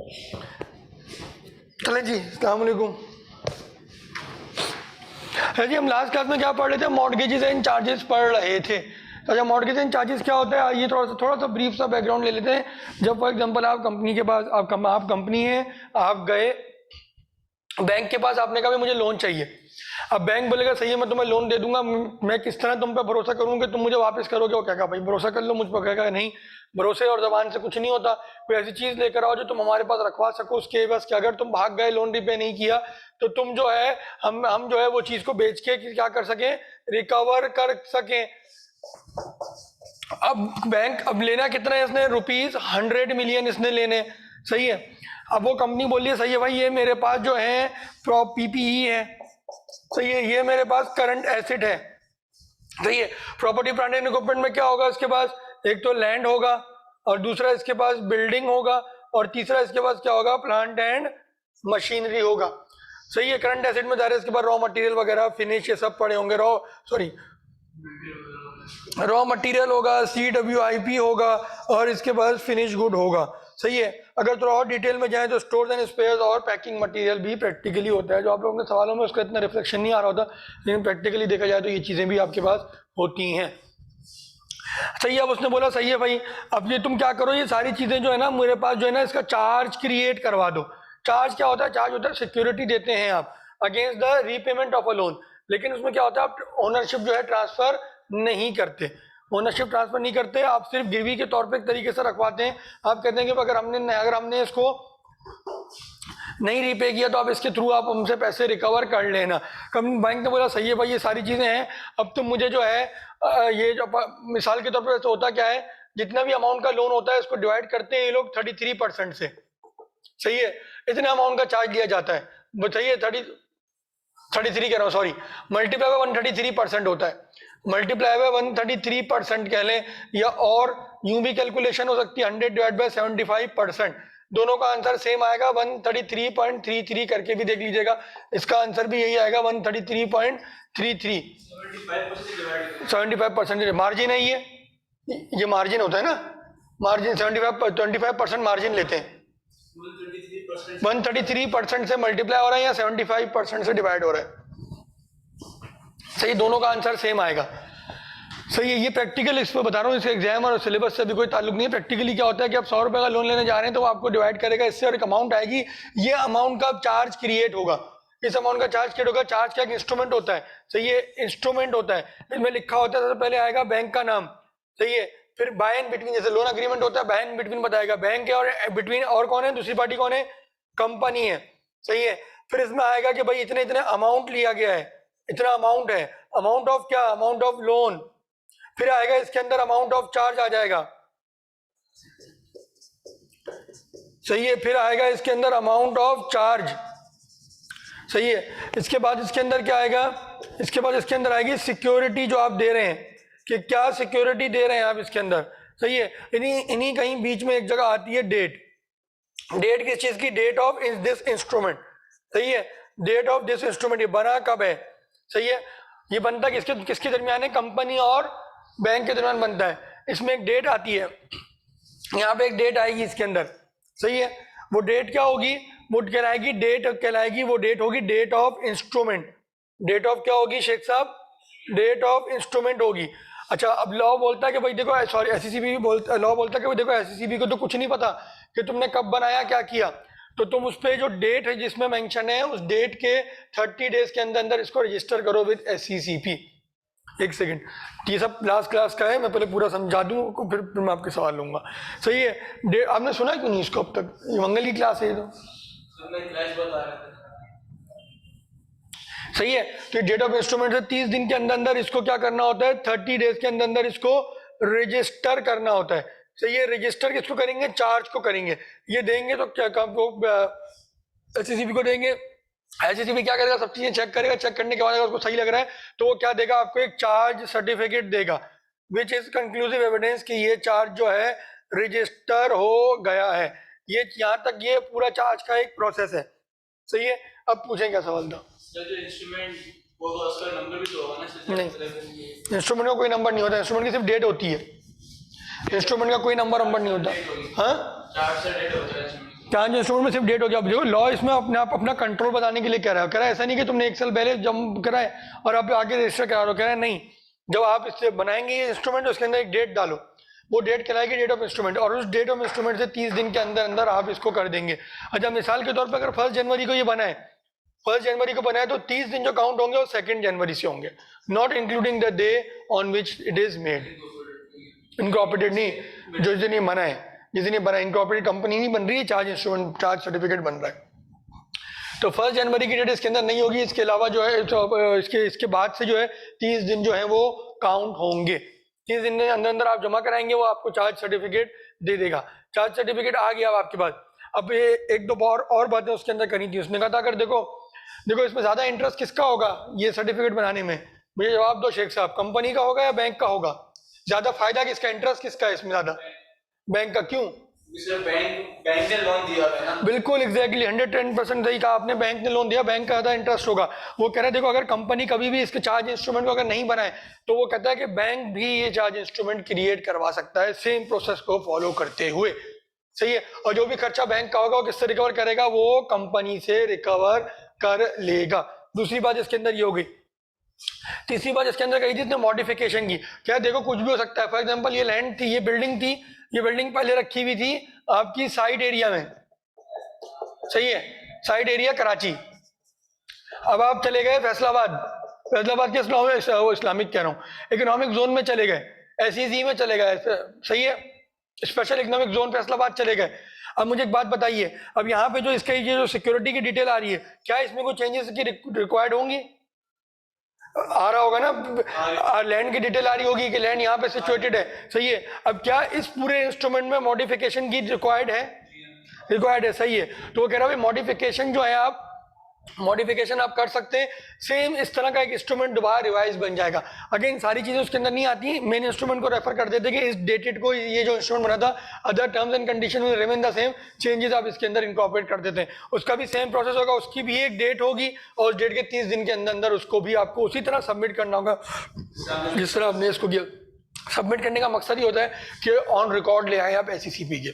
चले जी, अस्सलाम वालेकुम। जी हम लास्ट क्लास में क्या पढ़ रहे थे? मॉर्गेजेस एंड चार्जेस पढ़ रहे थे। अच्छा, मॉर्गेज एंड चार्जेस क्या होता है, ये थोड़ा सा ब्रीफ सा बैकग्राउंड ले लेते हैं। जब फॉर एग्जांपल आप कंपनी के पास आप कंपनी है, आप गए बैंक के पास, आपने कहा भाई मुझे लोन चाहिए। अब बैंक बोलेगा सही है मैं तुम्हें लोन दे दूंगा, मैं किस तरह तुम पे भरोसा करूँ कि तुम मुझे वापस करोगे? वो कहेगा भाई भरोसा कर लो मुझ पर। कहेगा नहीं, भरोसे और जबान से कुछ नहीं होता। कोई ऐसी चीज लेकर आओ जो तुम हमारे पास रखवा सको उसके बस कि अगर तुम भाग गए, लोन रिपे नहीं किया, तो तुम जो है हम जो है वो चीज को बेच के क्या कर सके, रिकवर कर सके। अब बैंक अब लेना कितना है इसने? ₹100 मिलियन इसने लेने, सही है। अब वो कंपनी बोली है सही है भाई, ये मेरे पास जो है पीपीई है, सही है, ये मेरे पास करंट एसेट है, सही है। प्रॉपर्टी प्लांट एंड इक्विपमेंट में क्या होगा इसके पास? एक तो लैंड होगा, और दूसरा इसके पास बिल्डिंग होगा, और तीसरा इसके पास क्या होगा? प्लांट एंड मशीनरी होगा, सही है। करंट एसेट में इसके पास रॉ मटेरियल वगैरह फिनिश ये सब पड़े होंगे, रॉ मटेरियल होगा, CWIP होगा, और इसके बाद फिनिश गुड होगा, सही है। अगर थोड़ा और डिटेल में जाएं तो स्टोर्स एंड स्पेयर्स और पैकिंग मटेरियल भी प्रैक्टिकली होता है, जो आप लोगों के सवालों में उसका इतना रिफ्लेक्शन नहीं आ रहा होता, लेकिन प्रैक्टिकली देखा जाए तो ये चीज़ें भी आपके पास होती हैं, सही है। अब उसने बोला सही है भाई, अब ये तुम क्या करो, ये सारी चीज़ें जो है ना मेरे पास जो है ना, इसका चार्ज क्रिएट करवा दो। चार्ज क्या होता है? चार्ज होता है सिक्योरिटी देते हैं आप against the repayment of a loan, लेकिन उसमें क्या होता है आप ओनरशिप जो है ट्रांसफर नहीं करते, ओनरशिप ट्रांसफर नहीं करते, आप सिर्फ गिरवी के तौर पे एक तरीके से रखवाते हैं। आप कहते हैं कि अगर हमने इसको नहीं रीपे किया तो आप इसके थ्रू आप हमसे पैसे रिकवर कर लेना। कंपनी बैंक ने बोला सही है भाई, ये सारी चीज़ें हैं, अब तुम मुझे जो है ये जो मिसाल के तौर पर तो होता क्या है, जितना भी अमाउंट का लोन होता है इसको डिवाइड करते हैं ये लोग 33% से, सही है। इतने अमाउंट का चार्ज लिया जाता है, बताइए 33 कह रहा हूँ, सॉरी, मल्टीप्लाई बाय 133% होता है, मल्टीप्लाई बाय 133% कह लें, या और यूं भी कैलकुलेशन हो सकती है 100/75%। दोनों का आंसर सेम आएगा 133.33 करके भी देख लीजिएगा, इसका आंसर भी यही आएगा 133.33। 75% मार्जिन है, ये मार्जिन होता है ना, मार्जिन 25% मार्जिन लेते हैं। 133% से मल्टीप्लाई हो रहा है या 75% से डिवाइड हो रहा है, सही, दोनों का आंसर सेम आएगा, सही है। ये प्रैक्टिकल इस पर बता रहा हूँ, इसके एग्जाम और सिलेबस से भी कोई ताल्लुक नहीं है। प्रैक्टिकली क्या होता है कि आप 100 रुपए का लोन लेने जा रहे हैं तो वो आपको डिवाइड करेगा इससे, और एक अमाउंट आएगी, ये अमाउंट का चार्ज क्रिएट होगा, इस अमाउंट का चार्ज क्रिएट होगा। चार्ज क्या इंस्ट्रूमेंट होता है, सही है, इंस्ट्रूमेंट होता है, इसमें लिखा होता है सबसे पहले आएगा बैंक का नाम, सही है, फिर बाय एंड बिटवीन, जैसे लोन अग्रीमेंट होता है बाय एंड बिटवीन बताएगा, बैंक है और बिटवीन और कौन है, दूसरी पार्टी कौन है, कंपनी है, सही है। फिर इसमें आएगा कि भाई इतने इतने अमाउंट लिया गया है, इतना अमाउंट है, अमाउंट ऑफ क्या, अमाउंट ऑफ लोन। फिर आएगा इसके अंदर अमाउंट ऑफ चार्ज आ जाएगा, सही है, फिर आएगा इसके अंदर अमाउंट ऑफ चार्ज, सही है। इसके बाद इसके अंदर क्या आएगा, इसके बाद इसके अंदर आएगी सिक्योरिटी जो आप दे रहे हैं, कि क्या सिक्योरिटी दे रहे हैं आप इसके अंदर, सही है। इन्हीं कहीं बीच में एक जगह आती है डेट, डेट किस चीज की, डेट ऑफ दिस इंस्ट्रूमेंट, सही है, डेट ऑफ दिस इंस्ट्रूमेंट, ये बना कब है, सही है, ये बनता किसके दरमियान है, कंपनी और बैंक के दरमियान बनता है। इसमें एक डेट आती है, यहाँ पे एक डेट आएगी इसके अंदर, सही है, वो डेट क्या होगी, वो कहलाएगी डेट, वो डेट होगी date of instrument. Date of क्या होगी शेख साहब, डेट ऑफ इंस्ट्रूमेंट होगी। अच्छा, अब लॉ बोलता है कि भाई देखो, सॉरी SECB भी बोलता, लॉ बोलता है कि भाई देखो SECB को तो कुछ नहीं पता कि तुमने कब बनाया क्या किया, तो तुम उस पर जो डेट है जिसमें मेंशन है उस डेट के 30 डेज के अंदर अंदर इसको रजिस्टर करो विद SECP। एक सेकंड, ये सब लास्ट क्लास का है, मैं पहले पूरा समझा दूं, फिर मैं आपके सवाल लूंगा, सही है। आपने सुना क्यों नहीं इसको अब तक, ये मंगल की क्लास है, तो सही है। तो डेट ऑफ इंस्ट्रूमेंट से 30 दिन के अंदर अंदर इसको क्या करना होता है, 30 डेज के अंदर अंदर इसको रजिस्टर करना होता है, सही है। रजिस्टर किसको करेंगे, चार्ज को करेंगे, ये देंगे तो क्या SECB को देंगे, SECB क्या करेगा, सब चीजें चेक करेगा, चेक करने के बाद अगर उसको सही लग रहा है तो वो क्या देगा, आपको एक चार्ज सर्टिफिकेट देगा, विच इज कंक्लूसिव एविडेंस कि ये चार्ज जो है रजिस्टर हो गया है। ये यहाँ तक ये पूरा चार्ज का एक प्रोसेस है, सही है। अब पूछें क्या सवाल था, नहीं, इंस्ट्रूमेंट का कोई नंबर नहीं होता, इंस्ट्रूमेंट की सिर्फ डेट होती है, इंस्ट्रूमेंट का कोई नंबर नहीं होता, हाँ चार्ज इंस्ट्रूमेंट में सिर्फ डेट हो गया। अब देखो लॉ इसमें अपने आप अपना कंट्रोल बताने के लिए कह रहा है, कह रहा है ऐसा नहीं कि तुमने 1 साल पहले जम कराए और आप आगे रजिस्टर करा रहे हो, कह रहा है नहीं, जब आप इससे बनाएंगे ये इंस्ट्रूमेंट उसके अंदर एक डेट डालो, वो डेट कहलाएगी डेट ऑफ इंस्ट्रूमेंट, और उस डेट ऑफ इंस्ट्रूमेंट से 30 दिन के अंदर अंदर आप इसको कर देंगे। अच्छा मिसाल के तौर पर अगर 1 जनवरी को ये बना है, 1 जनवरी को बनाए तो 30 दिन जो काउंट होंगे वो 2 जनवरी से होंगे, not including the day on which it is made. Incorporated नहीं, जो दिन ये बना है, जिस दिन ये बना, इनकॉर्पोरेटेड कंपनी नहीं बन रही है, चार्ज इंस्ट्रूमेंट चार्ज सर्टिफिकेट बन रहा है, तो 1 जनवरी की डेट इसके अंदर नहीं होगी। इसके अलावा जो है तो इसके बाद से जो है 30 दिन जो है वो काउंट होंगे। 30 दिन के अंदर अंदर आप जमा कराएंगे, वो आपको चार्ज सर्टिफिकेट दे देगा। चार्ज सर्टिफिकेट आ गया अब आपके पास। अब ये एक दो और बातें उसके अंदर करी थी। उसने कहा था अगर देखो इसमें ज्यादा इंटरेस्ट किसका होगा ये सर्टिफिकेट बनाने में, मुझे जवाब दो शेख साहब, कंपनी का होगा या बैंक का होगा? ज्यादा फायदा किसका, इंटरेस्ट किसका है इसमें ज्यादा? बैंक का। क्यों? बैंक ने लोन दिया है ना। बिल्कुल एग्जैक्टली 110% सही कहा आपने, बैंक ने लोन दिया, बैंक का ज्यादा इंटरेस्ट होगा। वो कह रहे देखो अगर कंपनी कभी भी इसके चार्ज इंस्ट्रूमेंट को अगर नहीं बनाए तो वो कहता है कि बैंक भी ये चार्ज इंस्ट्रूमेंट क्रिएट करवा सकता है सेम प्रोसेस को फॉलो करते हुए, सही है। और जो भी खर्चा बैंक का होगा वो किससे रिकवर करेगा? वो कंपनी से रिकवर कर लेगा। दूसरी बात इसके अंदर ये होगी। तीसरी बात इसके अंदर कही थी इसने मॉडिफिकेशन की। क्या देखो कुछ भी हो सकता है, फॉर एग्जांपल ये लैंड थी, ये बिल्डिंग थी, ये बिल्डिंग पहले रखी हुई थी आपकी साइड एरिया में, सही है, साइड एरिया कराची। अब आप चले गए फैसलाबाद के इस्लामिक कह रहा हूँ, इकोनॉमिक जोन में चले गए, SEZ में चले गए, सही है, स्पेशल इकोनॉमिक जोन फैसलाबाद चले गए। अब मुझे एक बात बताइए, अब यहाँ पे जो इसका ये जो सिक्योरिटी की डिटेल आ रही है, क्या इसमें कोई चेंजेस की रिक्वायर्ड होंगी? आ रहा होगा ना, लैंड की डिटेल आ रही होगी कि लैंड यहाँ पे सिचुएटेड है, सही है। अब क्या इस पूरे इंस्ट्रूमेंट में मॉडिफिकेशन की रिक्वायर्ड है? रिक्वायर्ड है, सही है। तो वो कह रहा है मॉडिफिकेशन जो है आप मॉडिफिकेशन आप कर सकते हैं, सेम इस तरह का एक इंस्ट्रूमेंट दोबारा रिवाइज बन जाएगा। अगेन सारी चीजें उसके अंदर नहीं आती, मेन इंस्ट्रूमेंट को रेफर कर देते कि इस डेटेड को ये जो इंस्ट्रूमेंट बना था, other terms and condition will remain the same, changes आप इसके अंदर इनकॉर्पोरेट कर देते हैं। उसका भी सेम प्रोसेस होगा, उसकी भी एक डेट होगी और उस डेट के 30 दिन के अंदर अंदर उसको भी आपको उसी तरह सबमिट करना होगा जिस तरह आपने इसको किया। सबमिट करने का मकसद ही होता है कि ऑन रिकॉर्ड ले आए आप SECP के,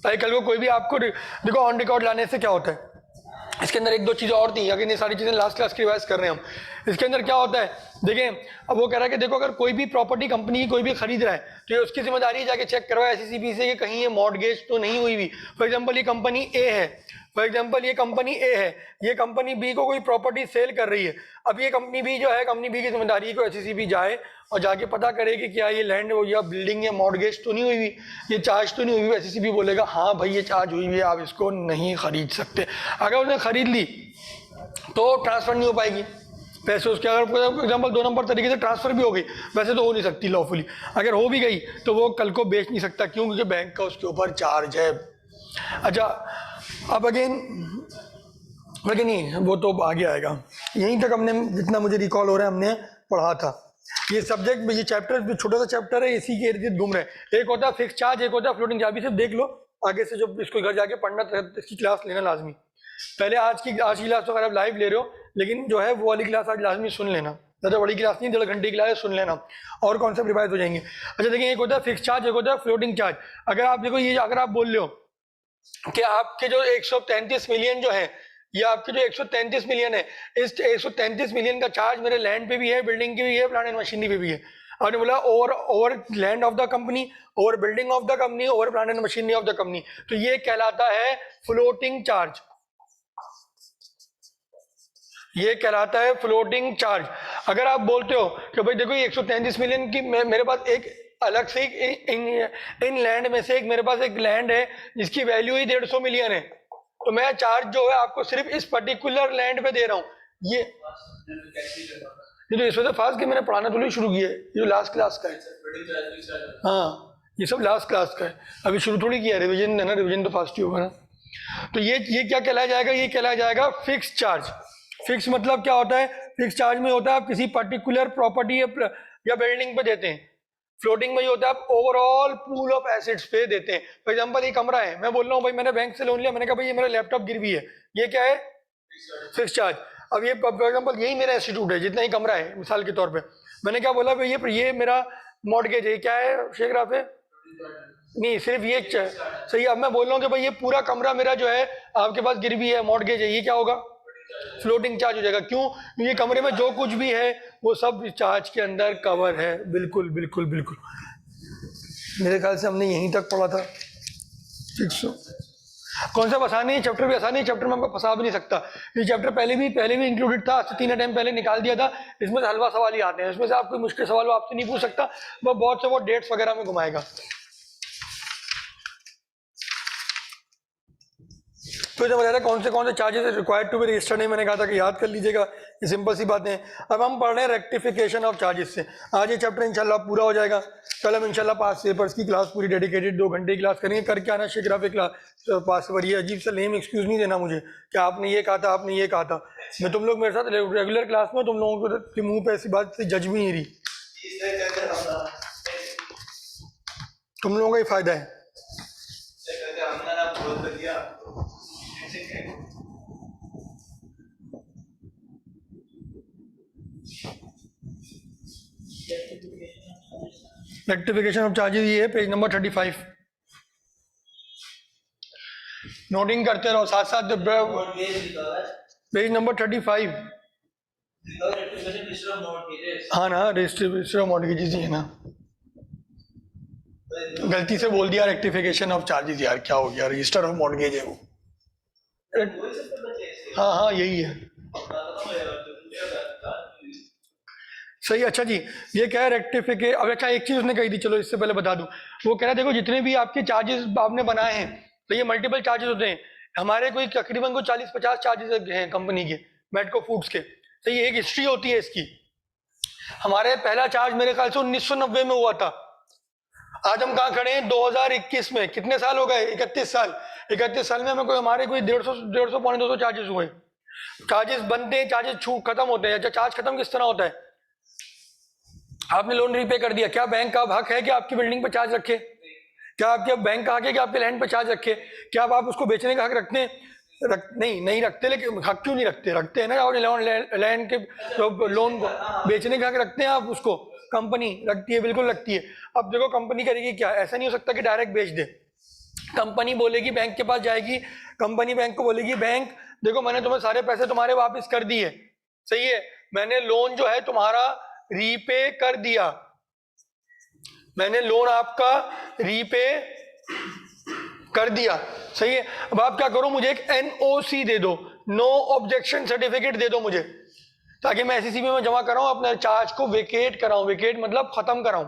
ताकि कल को कोई भी आपको देखो ऑन रिकॉर्ड लाने से क्या होता है, इसके अंदर एक दो चीज़ें और थी, अगर ये सारी चीज़ें लास्ट क्लास की रिवाइज कर रहे हैं हम। इसके अंदर क्या होता है देखें, अब वो कह रहा है कि देखो अगर कोई भी प्रॉपर्टी कंपनी की कोई भी खरीद रहा है तो ये उसकी जिम्मेदारी है जाके चेक करवाए SECP से कि कहीं ये मॉर्टगेज तो नहीं हुई। फॉर एग्जाम्पल ये कंपनी ए है, ये कंपनी बी को कोई प्रॉपर्टी सेल कर रही है। अब ये कंपनी बी जो है, कंपनी बी की जिम्मेदारी है कि SECP जाए और जाके पता करे कि क्या ये लैंड या बिल्डिंग या मॉर्टगेज तो नहीं हुई हुई, ये चार्ज तो नहीं हुई हुई। SECP बोलेगा हाँ भाई ये चार्ज हुई हुई है, आप इसको नहीं खरीद सकते। अगर उसने खरीद ली तो ट्रांसफर नहीं हो पाएगी पैसे उसके। अगर फॉर एग्जाम्पल 2 नंबर तरीके से ट्रांसफर भी हो गई, वैसे तो हो नहीं सकती लॉफुली, अगर हो भी गई तो वो कल को बेच नहीं सकता, क्यों? क्योंकि बैंक का उसके ऊपर चार्ज है। अच्छा अब अगेन नहीं, वो तो आगे आएगा। यहीं तक हमने, जितना मुझे रिकॉल हो रहा है, हमने पढ़ा था। ये सब्जेक्ट, ये चैप्टर छोटा सा चैप्टर है, इसी के इर्द गिर्द घूम रहे हैं। एक होता है फिक्स चार्ज, एक होता है फ्लोटिंग चार्ज। सिर्फ देख लो आगे से, जब इसको घर जाके पढ़ना तो इसकी क्लास लेना लाजमी। पहले आज की क्लास तो अगर आप लाइव ले रहे हो, लेकिन जो है वो वाली क्लास आज लाजमी सुन लेना, ज़्यादा बड़ी क्लास नहीं, 1.5 घंटे की क्लास है, सुन लेना और कॉन्सेप्ट रिवाइज हो जाएंगे। अच्छा देखिए, एक होता है फिक्स चार्ज, एक होता है फ्लोटिंग चार्ज। अगर आप देखो ये, अगर आप बोल रहे हो कि आपके जो 133 मिलियन जो है, ये आपके जो 133 मिलियन है, इस 133 मिलियन का चार्ज मेरे लैंड पे भी है, बिल्डिंग की भी है, प्लांट एंड मशीनरी पे भी है। आपने बोला over land of the company, over building of the company, over plant and machinery of the company, तो ये कहलाता है फ्लोटिंग चार्ज। ये कहलाता है फ्लोटिंग चार्ज। अगर आप बोलते हो कि भाई देखो ये 133 मिलियन की मेरे पास एक अलग से इन लैंड में से एक मेरे पास एक लैंड है जिसकी वैल्यू ही 150 मिलियन है, तो मैं चार्ज जो है आपको सिर्फ इस पर्टिकुलर लैंड पे दे रहा हूँ। ये तो इस वजह से फास्ट कि मैंने पढ़ाना तो नहीं शुरू किया है, ये जो लास्ट क्लास का है। हाँ ये सब लास्ट क्लास का है, अभी शुरू थोड़ी किया, रिविजन है ना, रिविजन तो फास्ट ही होगा ना। तो ये क्या कहलाया जाएगा? ये कहलाया जाएगा फिक्स चार्ज। फिक्स मतलब क्या होता है? फिक्स चार्ज में होता है आप किसी पर्टिकुलर प्रॉपर्टी या बिल्डिंग पे देते हैं। फ्लोटिंग में ये होता है आप ओवरऑल पूल ऑफ एसेट्स पे देते हैं। फॉर एग्जांपल ये कमरा है, मैं बोल रहा हूँ भाई मैंने बैंक से लोन लिया, मैंने कहा भाई ये मेरा लैपटॉप गिरवी है, ये क्या है? Fix charge. अब ये फॉर एग्जांपल यही मेरा इंस्टीट्यूट है, जितना ही कमरा है मिसाल के तौर पे, मैंने क्या बोला भाई ये मेरा मॉर्टगेज है, क्या है शेख राफे? नहीं सिर्फ ये सही। अब मैं बोल रहा हूँ कि भाई ये पूरा कमरा मेरा जो है आपके पास गिरवी है, मॉर्गेज है, ये क्या होगा? फ्लोटिंग चार्ज हो जाएगा। क्यों? ये कमरे में जो कुछ भी है वो सब चार्ज के अंदर कवर है। बिल्कुल बिल्कुल बिल्कुल, मेरे ख्याल से हमने यहीं तक पढ़ा था। फिक्स कौन सा आसान है चैप्टर, भी आसान है चैप्टर में हमको फंसा भी नहीं सकता। ये चैप्टर पहले भी इंक्लूडेड था, आज से 3 टाइम पहले निकाल दिया था। इसमें से हलवा सवाल ही आते हैं, इसमें से आप कोई मुश्किल सवाल आपसे नहीं पूछ सकता, वो बहुत से वो डेट्स वगैरह में घुमाएगा। तो जब बता कौन से charges required to be registered है, मैंने कहा था कि याद कर लीजिएगा, ये सिंपल सी बातें हैं। अब हम पढ़ रहे हैं रेक्टिफिकेशन ऑफ चार्जेस से। आज ये चैप्टर इंशाल्लाह पूरा हो जाएगा। कल हम इंशाल्लाह पास पेपर्स की क्लास पूरी डेडिकेटेड 2 घंटे की क्लास करेंगे। करके आना शिग्राफी क्लास पास पेपर। ये अजीब सा लेम एक्सक्यूज नहीं देना मुझे कि आपने ये कहा था, आपने ये कहा था। मैं तुम लोग मेरे साथ रेगुलर क्लास में, तुम लोगों के मुंह पे ऐसी बात से जज भी नहीं रही। तुम लोगों का ही फायदा है। रेक्टिफिकेशन ऑफ चार्जेस ये है पेज नंबर 35। नोटिंग करते रहो साथ साथ। Page number 35। हाँ ना, रजिस्टर ऑफ मॉर्गेजेस ही है ना। गलती से बोल दिया रेक्टिफिकेशन ऑफ चार्जेस, यार क्या हो गया, रजिस्टर ऑफ मॉर्गेज है वो। हाँ हाँ यही है, सही। अच्छा जी, ये क्या है रेक्टिफिके। अब अच्छा एक चीज उसने कही थी, चलो इससे पहले बता दूं। वो कह रहा देखो जितने भी आपके चार्जेस आपने बनाए हैं, तो ये मल्टीपल चार्जेस होते हैं। हमारे कोई तकरीबन को 40-50 चार्जेस हैं कंपनी के, मेडको फूड्स के। तो ये एक हिस्ट्री होती है इसकी। हमारे पहला चार्ज मेरे ख्याल से 1990 में हुआ था। आज हम कहाँ खड़े हैं? 2021 में। कितने साल हो गए? 31 साल। 31 साल में हमें कोई हमारे कोई 150 पौने 200 चार्जेस हुए। चार्जेस बनते हैं, चार्जेस खत्म होते हैं। अच्छा चार्ज खत्म किस तरह होता है? आपने लोन रीपे कर दिया, क्या बैंक का हक है कि आपकी बिल्डिंग पर चार्ज रखे? क्या आपके बैंक का हक है कि आपके लैंड पर चार्ज रखे? क्या आप उसको बेचने का हक रखते हैं? नहीं रखते। लेकिन हक क्यों नहीं रखते? रखते हैं ना। और लैंड के तो लोन को बेचने का हक रखते हैं आप उसको? कंपनी रखती है, बिल्कुल रखती है। अब देखो कंपनी करेगी क्या, ऐसा नहीं हो सकता कि डायरेक्ट बेच दे। कंपनी बोलेगी, बैंक के पास जाएगी, कंपनी बैंक को बोलेगी बैंक देखो मैंने तुम्हें सारे पैसे तुम्हारे वापस कर दिए, सही है, मैंने लोन जो है तुम्हारा रीपे कर दिया, मैंने लोन आपका रीपे कर दिया, सही है। अब आप क्या करो, मुझे एक एनओसी दे दो, नो ऑब्जेक्शन सर्टिफिकेट दे दो मुझे, ताकि मैं एससीसीबी में जमा कराऊं, अपने चार्ज को वेकेट कराऊं। वेकेट मतलब खत्म कराऊं।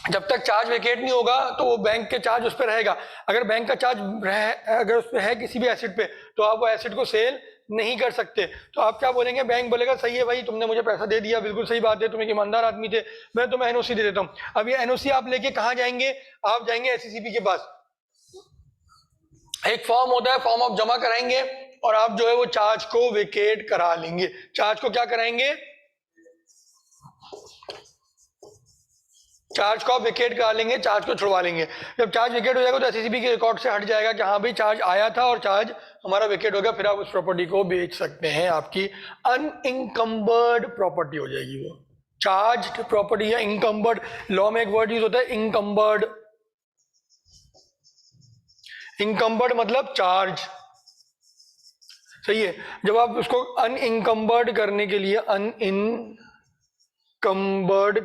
जब तक चार्ज वेकेट नहीं होगा तो वो बैंक के चार्ज उस पर रहेगा। अगर बैंक का चार्ज अगर उस पर है किसी भी एसेट पे, तो आप वो एसेट को सेल नहीं कर सकते। तो आप क्या बोलेंगे? बैंक बोलेगा सही है भाई, तुमने मुझे पैसा दे दिया, बिल्कुल सही बात है, तुम एक ईमानदार आदमी थे, मैं तुम्हें एनओसी दे देता हूँ। अब ये एनओसी आप लेके कहाँ जाएंगे? आप जाएंगे एससीसीबी के पास, एक फॉर्म होता है, फॉर्म आप जमा कराएंगे और आप जो है वो चार्ज को वेकेट करा लेंगे। चार्ज को क्या कराएंगे? चार्ज को आप वेकेट करा लेंगे, चार्ज को छुड़वा लेंगे। जब चार्ज वेकेट हो जाएगा तो एससीसीबी के रिकॉर्ड से हट जाएगा कि हाँ भाई चार्ज आया था और चार्ज हमारा वेकेट हो गया, फिर आप उस प्रॉपर्टी को बेच सकते हैं। आपकी अनइंकम्बर्ड प्रॉपर्टी हो जाएगी वो। चार्ज प्रॉपर्टी या इनकम्बर्ड, लॉ में एक वर्ड यूज होता है इनकम्बर्ड। इनकम्बर्ड मतलब चार्ज, सही है। जब आप उसको अनइंकम्बर्ड करने के लिए, अनइनकम्बर्ड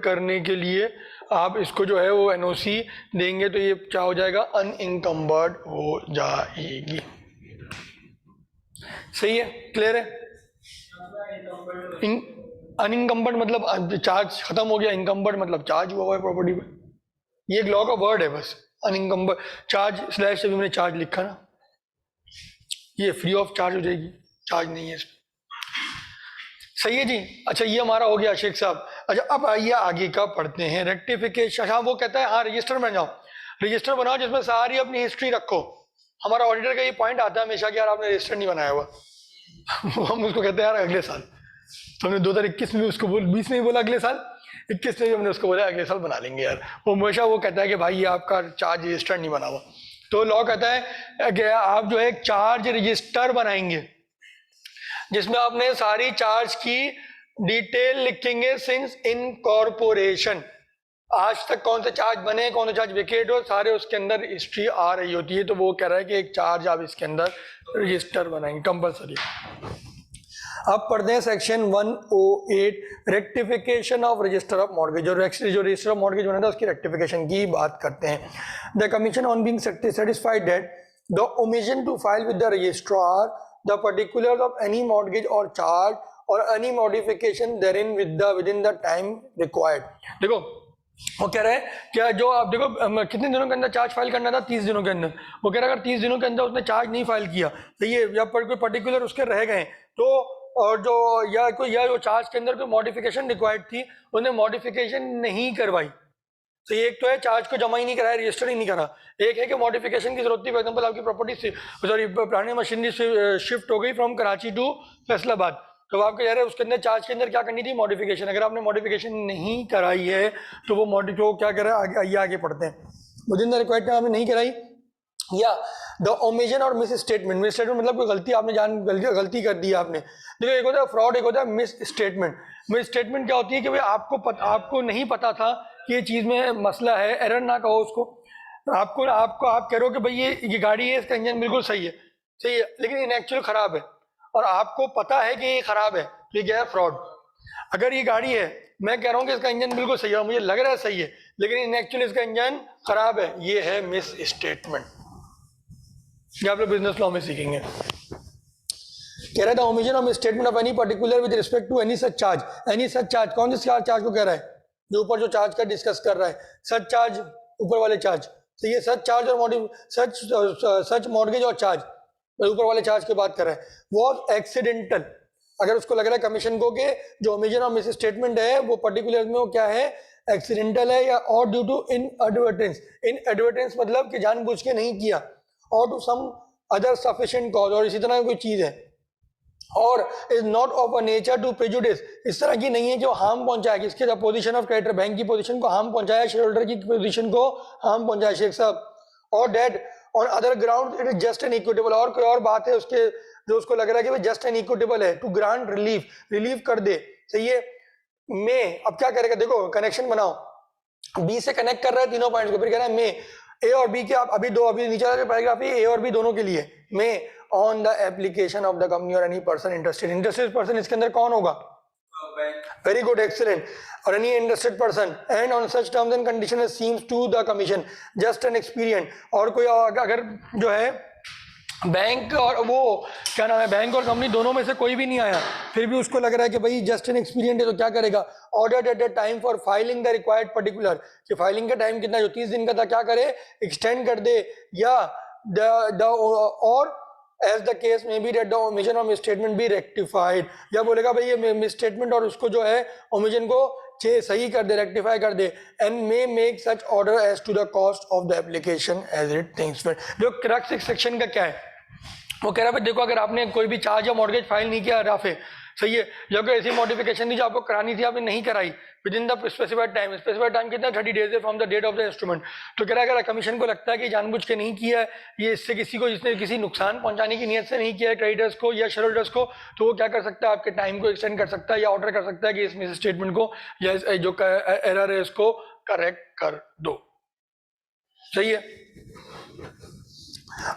करने के लिए आप इसको जो है वो एनओसी देंगे तो ये क्या हो जाएगा? अनइनकम्बर्ड हो जाएगी, सही है, क्लियर है। अनइनकम्बर्ड मतलब चार्ज खत्म हो गया, इनकम्बर्ड मतलब चार्ज हुआ है प्रॉपर्टी पे। ये एक लॉ का वर्ड है बस, अनइनकम्बर्ड। चार्ज स्लैश अभी मैंने चार्ज लिखा ना, ये फ्री ऑफ चार्ज हो जाएगी, चार्ज नहीं है इसमें, सही है जी। अच्छा ये हमारा हो गया शेख साहब। अच्छा अब आइए आगे का पढ़ते हैं, रेक्टिफिकेशन। हाँ वो कहता है हाँ रजिस्टर बन जाओ, रजिस्टर बनाओ जिसमें सारी अपनी हिस्ट्री रखो। हमारा ऑडिटर का ये पॉइंट आता है हमेशा कि यार आपने रजिस्टर नहीं बनाया हुआ हम उसको कहते हैं यार अगले साल, तो हमने 2021 में उसको 20 में ही बोला अगले साल, 21 में हमने उसको बोला अगले साल बना लेंगे यार। वो हमेशा वो कहता है कि भाई ये आपका चार्ज रजिस्टर नहीं बना हुआ। तो लॉ कहता है कि आप जो है एक चार्ज रजिस्टर बनाएंगे जिसमें आपने सारी चार्ज की डिटेल लिखेंगे सिंस इनकॉर्पोरेशन। आज तक कौन से चार्ज बने, कौन से चार्ज वेकेट हो, सारे उसके अंदर हिस्ट्री आ रही होती है। तो वो कह रहा है कि एक चार्ज आप इसके अंदर रजिस्टर बनाएंगे कंपलसरी। अब पढ़ते हैं section 108 rectification of register of mortgage. जो रजिस्टर ऑफ मॉर्गेज बना था उसकी रेक्टिफिकेशन की बात करते हैं। The commission on being satisfied that the omission to file with the registrar the particulars of any mortgage और चार्ज और any modification therein with the time required. देखो वो कह रहा है क्या, जो आप देखो कितने दिनों के अंदर चार्ज फाइल करना था, 30 दिनों के अंदर। वो कह रहा है अगर 30 दिनों के अंदर उसने चार्ज नहीं फाइल किया तो ये या कोई पर्टिकुलर उसके रह गए तो, और जो या जो चार्ज के अंदर कोई मॉडिफिकेशन रिक्वायर्ड थी उन्हें मॉडिफिकेशन नहीं करवाई, तो ये एक तो है चार्ज को जमा ही नहीं कराया, रजिस्टर ही नहीं करा। एक है कि मॉडिफिकेशन की जरूरत थी, फॉर एग्जांपल आपकी प्रॉपर्टी सॉरी पुरानी मशीनरी शिफ्ट हो गई फ्रॉम कराची टू फैसलाबाद, तो आपको कह रहे हैं उसके अंदर चार्ज के अंदर क्या करनी थी, मॉडिफिकेशन। अगर आपने मॉडिफिकेशन नहीं कराई है तो वो क्या कर रहा है, आगे पढ़ते हैं। विदिन द रिक्वायर्ड टाइम आपने नहीं कराई, या द ओमिशन और मिस स्टेटमेंट। मिस स्टेटमेंट मतलब कोई गलती आपने गलती कर दी आपने। देखो एक होता है फ्रॉड, एक होता है मिस स्टेटमेंट। मिस स्टेटमेंट क्या होती है कि भाई आपको नहीं पता था कि ये चीज़ में मसला है, एरर ना कहो उसको। आप कह रहे हो कि भाई ये गाड़ी है, इसका इंजन बिल्कुल सही है लेकिन इन एक्चुअल खराब है, और आपको पता है कि ये खराब है, तो ये क्या है, फ्रॉड। अगर ये गाड़ी है, मैं कह रहा हूँ कि इसका इंजन बिल्कुल सही है, मुझे लग रहा है सही है, लेकिन इन एक्चुअल इसका इंजन खराब है, ये है मिस स्टेटमेंट। ये आप लोग बिजनेस लॉ में सीखेंगे। कह रहा था omission of statement of any particular with respect to any such charge. Any such charge, कौन से चार्ज को कह रहा है, जो ऊपर जो चार्ज का डिस्कस कर रहा है, सच चार्ज, ऊपर वाले चार्ज। तो ये सच चार्ज और सच मॉर्गेज और चार्ज, ऊपर वाले चार्ज की बात कर रहा है। वॉज एक्सीडेंटल, अगर उसको लग रहा है कमीशन को कि जो ओमिशन ऑफ मिस स्टेटमेंट है वो पर्टिकुलर में वो क्या है, एक्सीडेंटल है, या और ड्यू टू इनएडवर्टेंस। इनएडवर्टेंस मतलब कि जानबूझ के नहीं किया, और to some other sufficient cause, और इसी तरह कोई चीज है, और is not of a nature to prejudice, इस तरह की नहीं है जो हार्म पहुंचाए। किसके पोजीशन ऑफ क्रेडिटर, बैंक की पोजीशन को हार्म पहुंचाया, शेयर होल्डर की पोजीशन को हार्म पहुंचाया, शेख साहब। और that on other ground it is just and equitable, और कोई और बात है उसके जो उसको लग रहा है कि भाई जस्ट एन इक्विटेबल है, टू ग्रांट रिलीफ कर दे, सही है। में अब क्या करेगा, देखो कनेक्शन बनाओ, बी से कनेक्ट कर रहा है तीनों पॉइंट्स को, फिर कह रहा है में ए और बी के, आप अभी नीचे वाले पैराग्राफ ए और बी दोनों के लिए, में on the application of the company और एनी पर्सन इंटरेस्टेड पर्सन, इसके अंदर कौन होगा, वेरी गुड, एक्सीलेंट, और any interested person, and on such terms and condition as seems to the commission just and experience. और कोई अगर जो है बैंक और वो क्या नाम है, बैंक और कंपनी दोनों में से कोई भी नहीं आया, फिर भी उसको लग रहा है कि भाई जस्ट एन एक्सपीरियंस है, तो क्या करेगा, order at the time for filing the required particular, कि फाइलिंग का टाइम कितना, जो 30 दिन का था, क्या करे, एक्सटेंड कर दे, या और एज द केस में be the omission of statement be rectified, या बोलेगा भाई ये मिस स्टेटमेंट और उसको जो है ओमिशन को सही कर दे, रेक्टिफाई कर दे, and may make such order as to the cost of the application as it thinks fit. जो क्रक्स इस सेक्शन का क्या है, वो कह रहा है देखो अगर आपने कोई भी चार्ज या मॉर्गेज फाइल नहीं किया राफे, सही है, या कोई ऐसी मॉडिफिकेशन थी जो आपको करानी थी आपने नहीं कराई within the specified time कितना, 30 डेज है from the date of the instrument, तो कह रहा है अगर कमीशन को लगता है कि जानबूझ के नहीं किया है, ये इससे जिसने किसी नुकसान पहुंचाने की नियत से नहीं किया है क्रेडिटर्स को या शेयर होल्डर्स को, तो वो क्या कर सकता है, आपके टाइम को एक्सटेंड कर सकता है, या ऑर्डर कर सकता है कि इस मिस स्टेटमेंट को या जो एरर है इसको करेक्ट कर दो, सही है।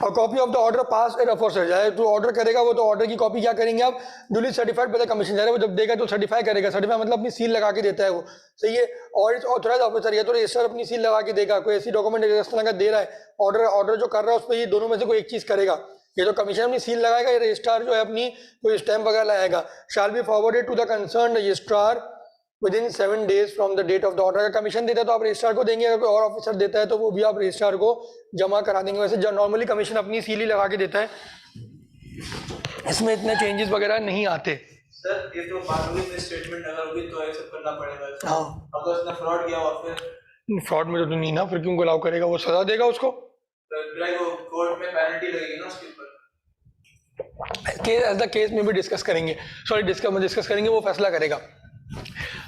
और copy of the order pass at aforesaid, जो ऑर्डर करेगा वो तो ऑर्डर की कॉपी क्या करेंगे आप, duly certified by the commission, वो जब देगा तो सर्टिफाई करेगा, सर्टिफाई मतलब अपनी सील लगा के देता है वो, सही है। और इट्स ऑथराइज्ड ऑफिसर, या तो रजिस्टर अपनी सील लगा के देगा, कोई ऐसी डॉक्यूमेंट रजिस्टर दे रहा है, ऑर्डर जो कर रहा है उस पर ये दोनों में से कोई एक चीज करेगा, ये तो कमीशन अपनी सील लगाएगा, या रजिस्ट्रार जो है अपनी कोई स्टैम्प वगैरह लगाएगा। Shall be forwarded to the concern registrar within 7 days from the date of the order. अगर कमीशन देता है तो आप रजिस्ट्रार को देंगे, अगर कोई और ऑफिसर देता है तो वो भी आप रजिस्ट्रार को जमा करा देंगे। वैसे नॉर्मली कमीशन अपनी सील ही लगा के देता है, इसमें इतने चेंजेस वगैरह नहीं आते। सर ये तो मामूली में स्टेटमेंट अगर होगी तो ऐसा करना पड़ेगा। हाँ, अगर उसने फ्रॉड किया और फिर फ्रॉड में तो नहीं ना, फिर क्यों अलाउ करेगा, वो सजा देगा उसको, वो कोर्ट में पेनल्टी लगेगी ना उसके ऊपर। एज द केस में भी डिस्कस करेंगे, डिस्कस करेंगे, वो फैसला करेगा।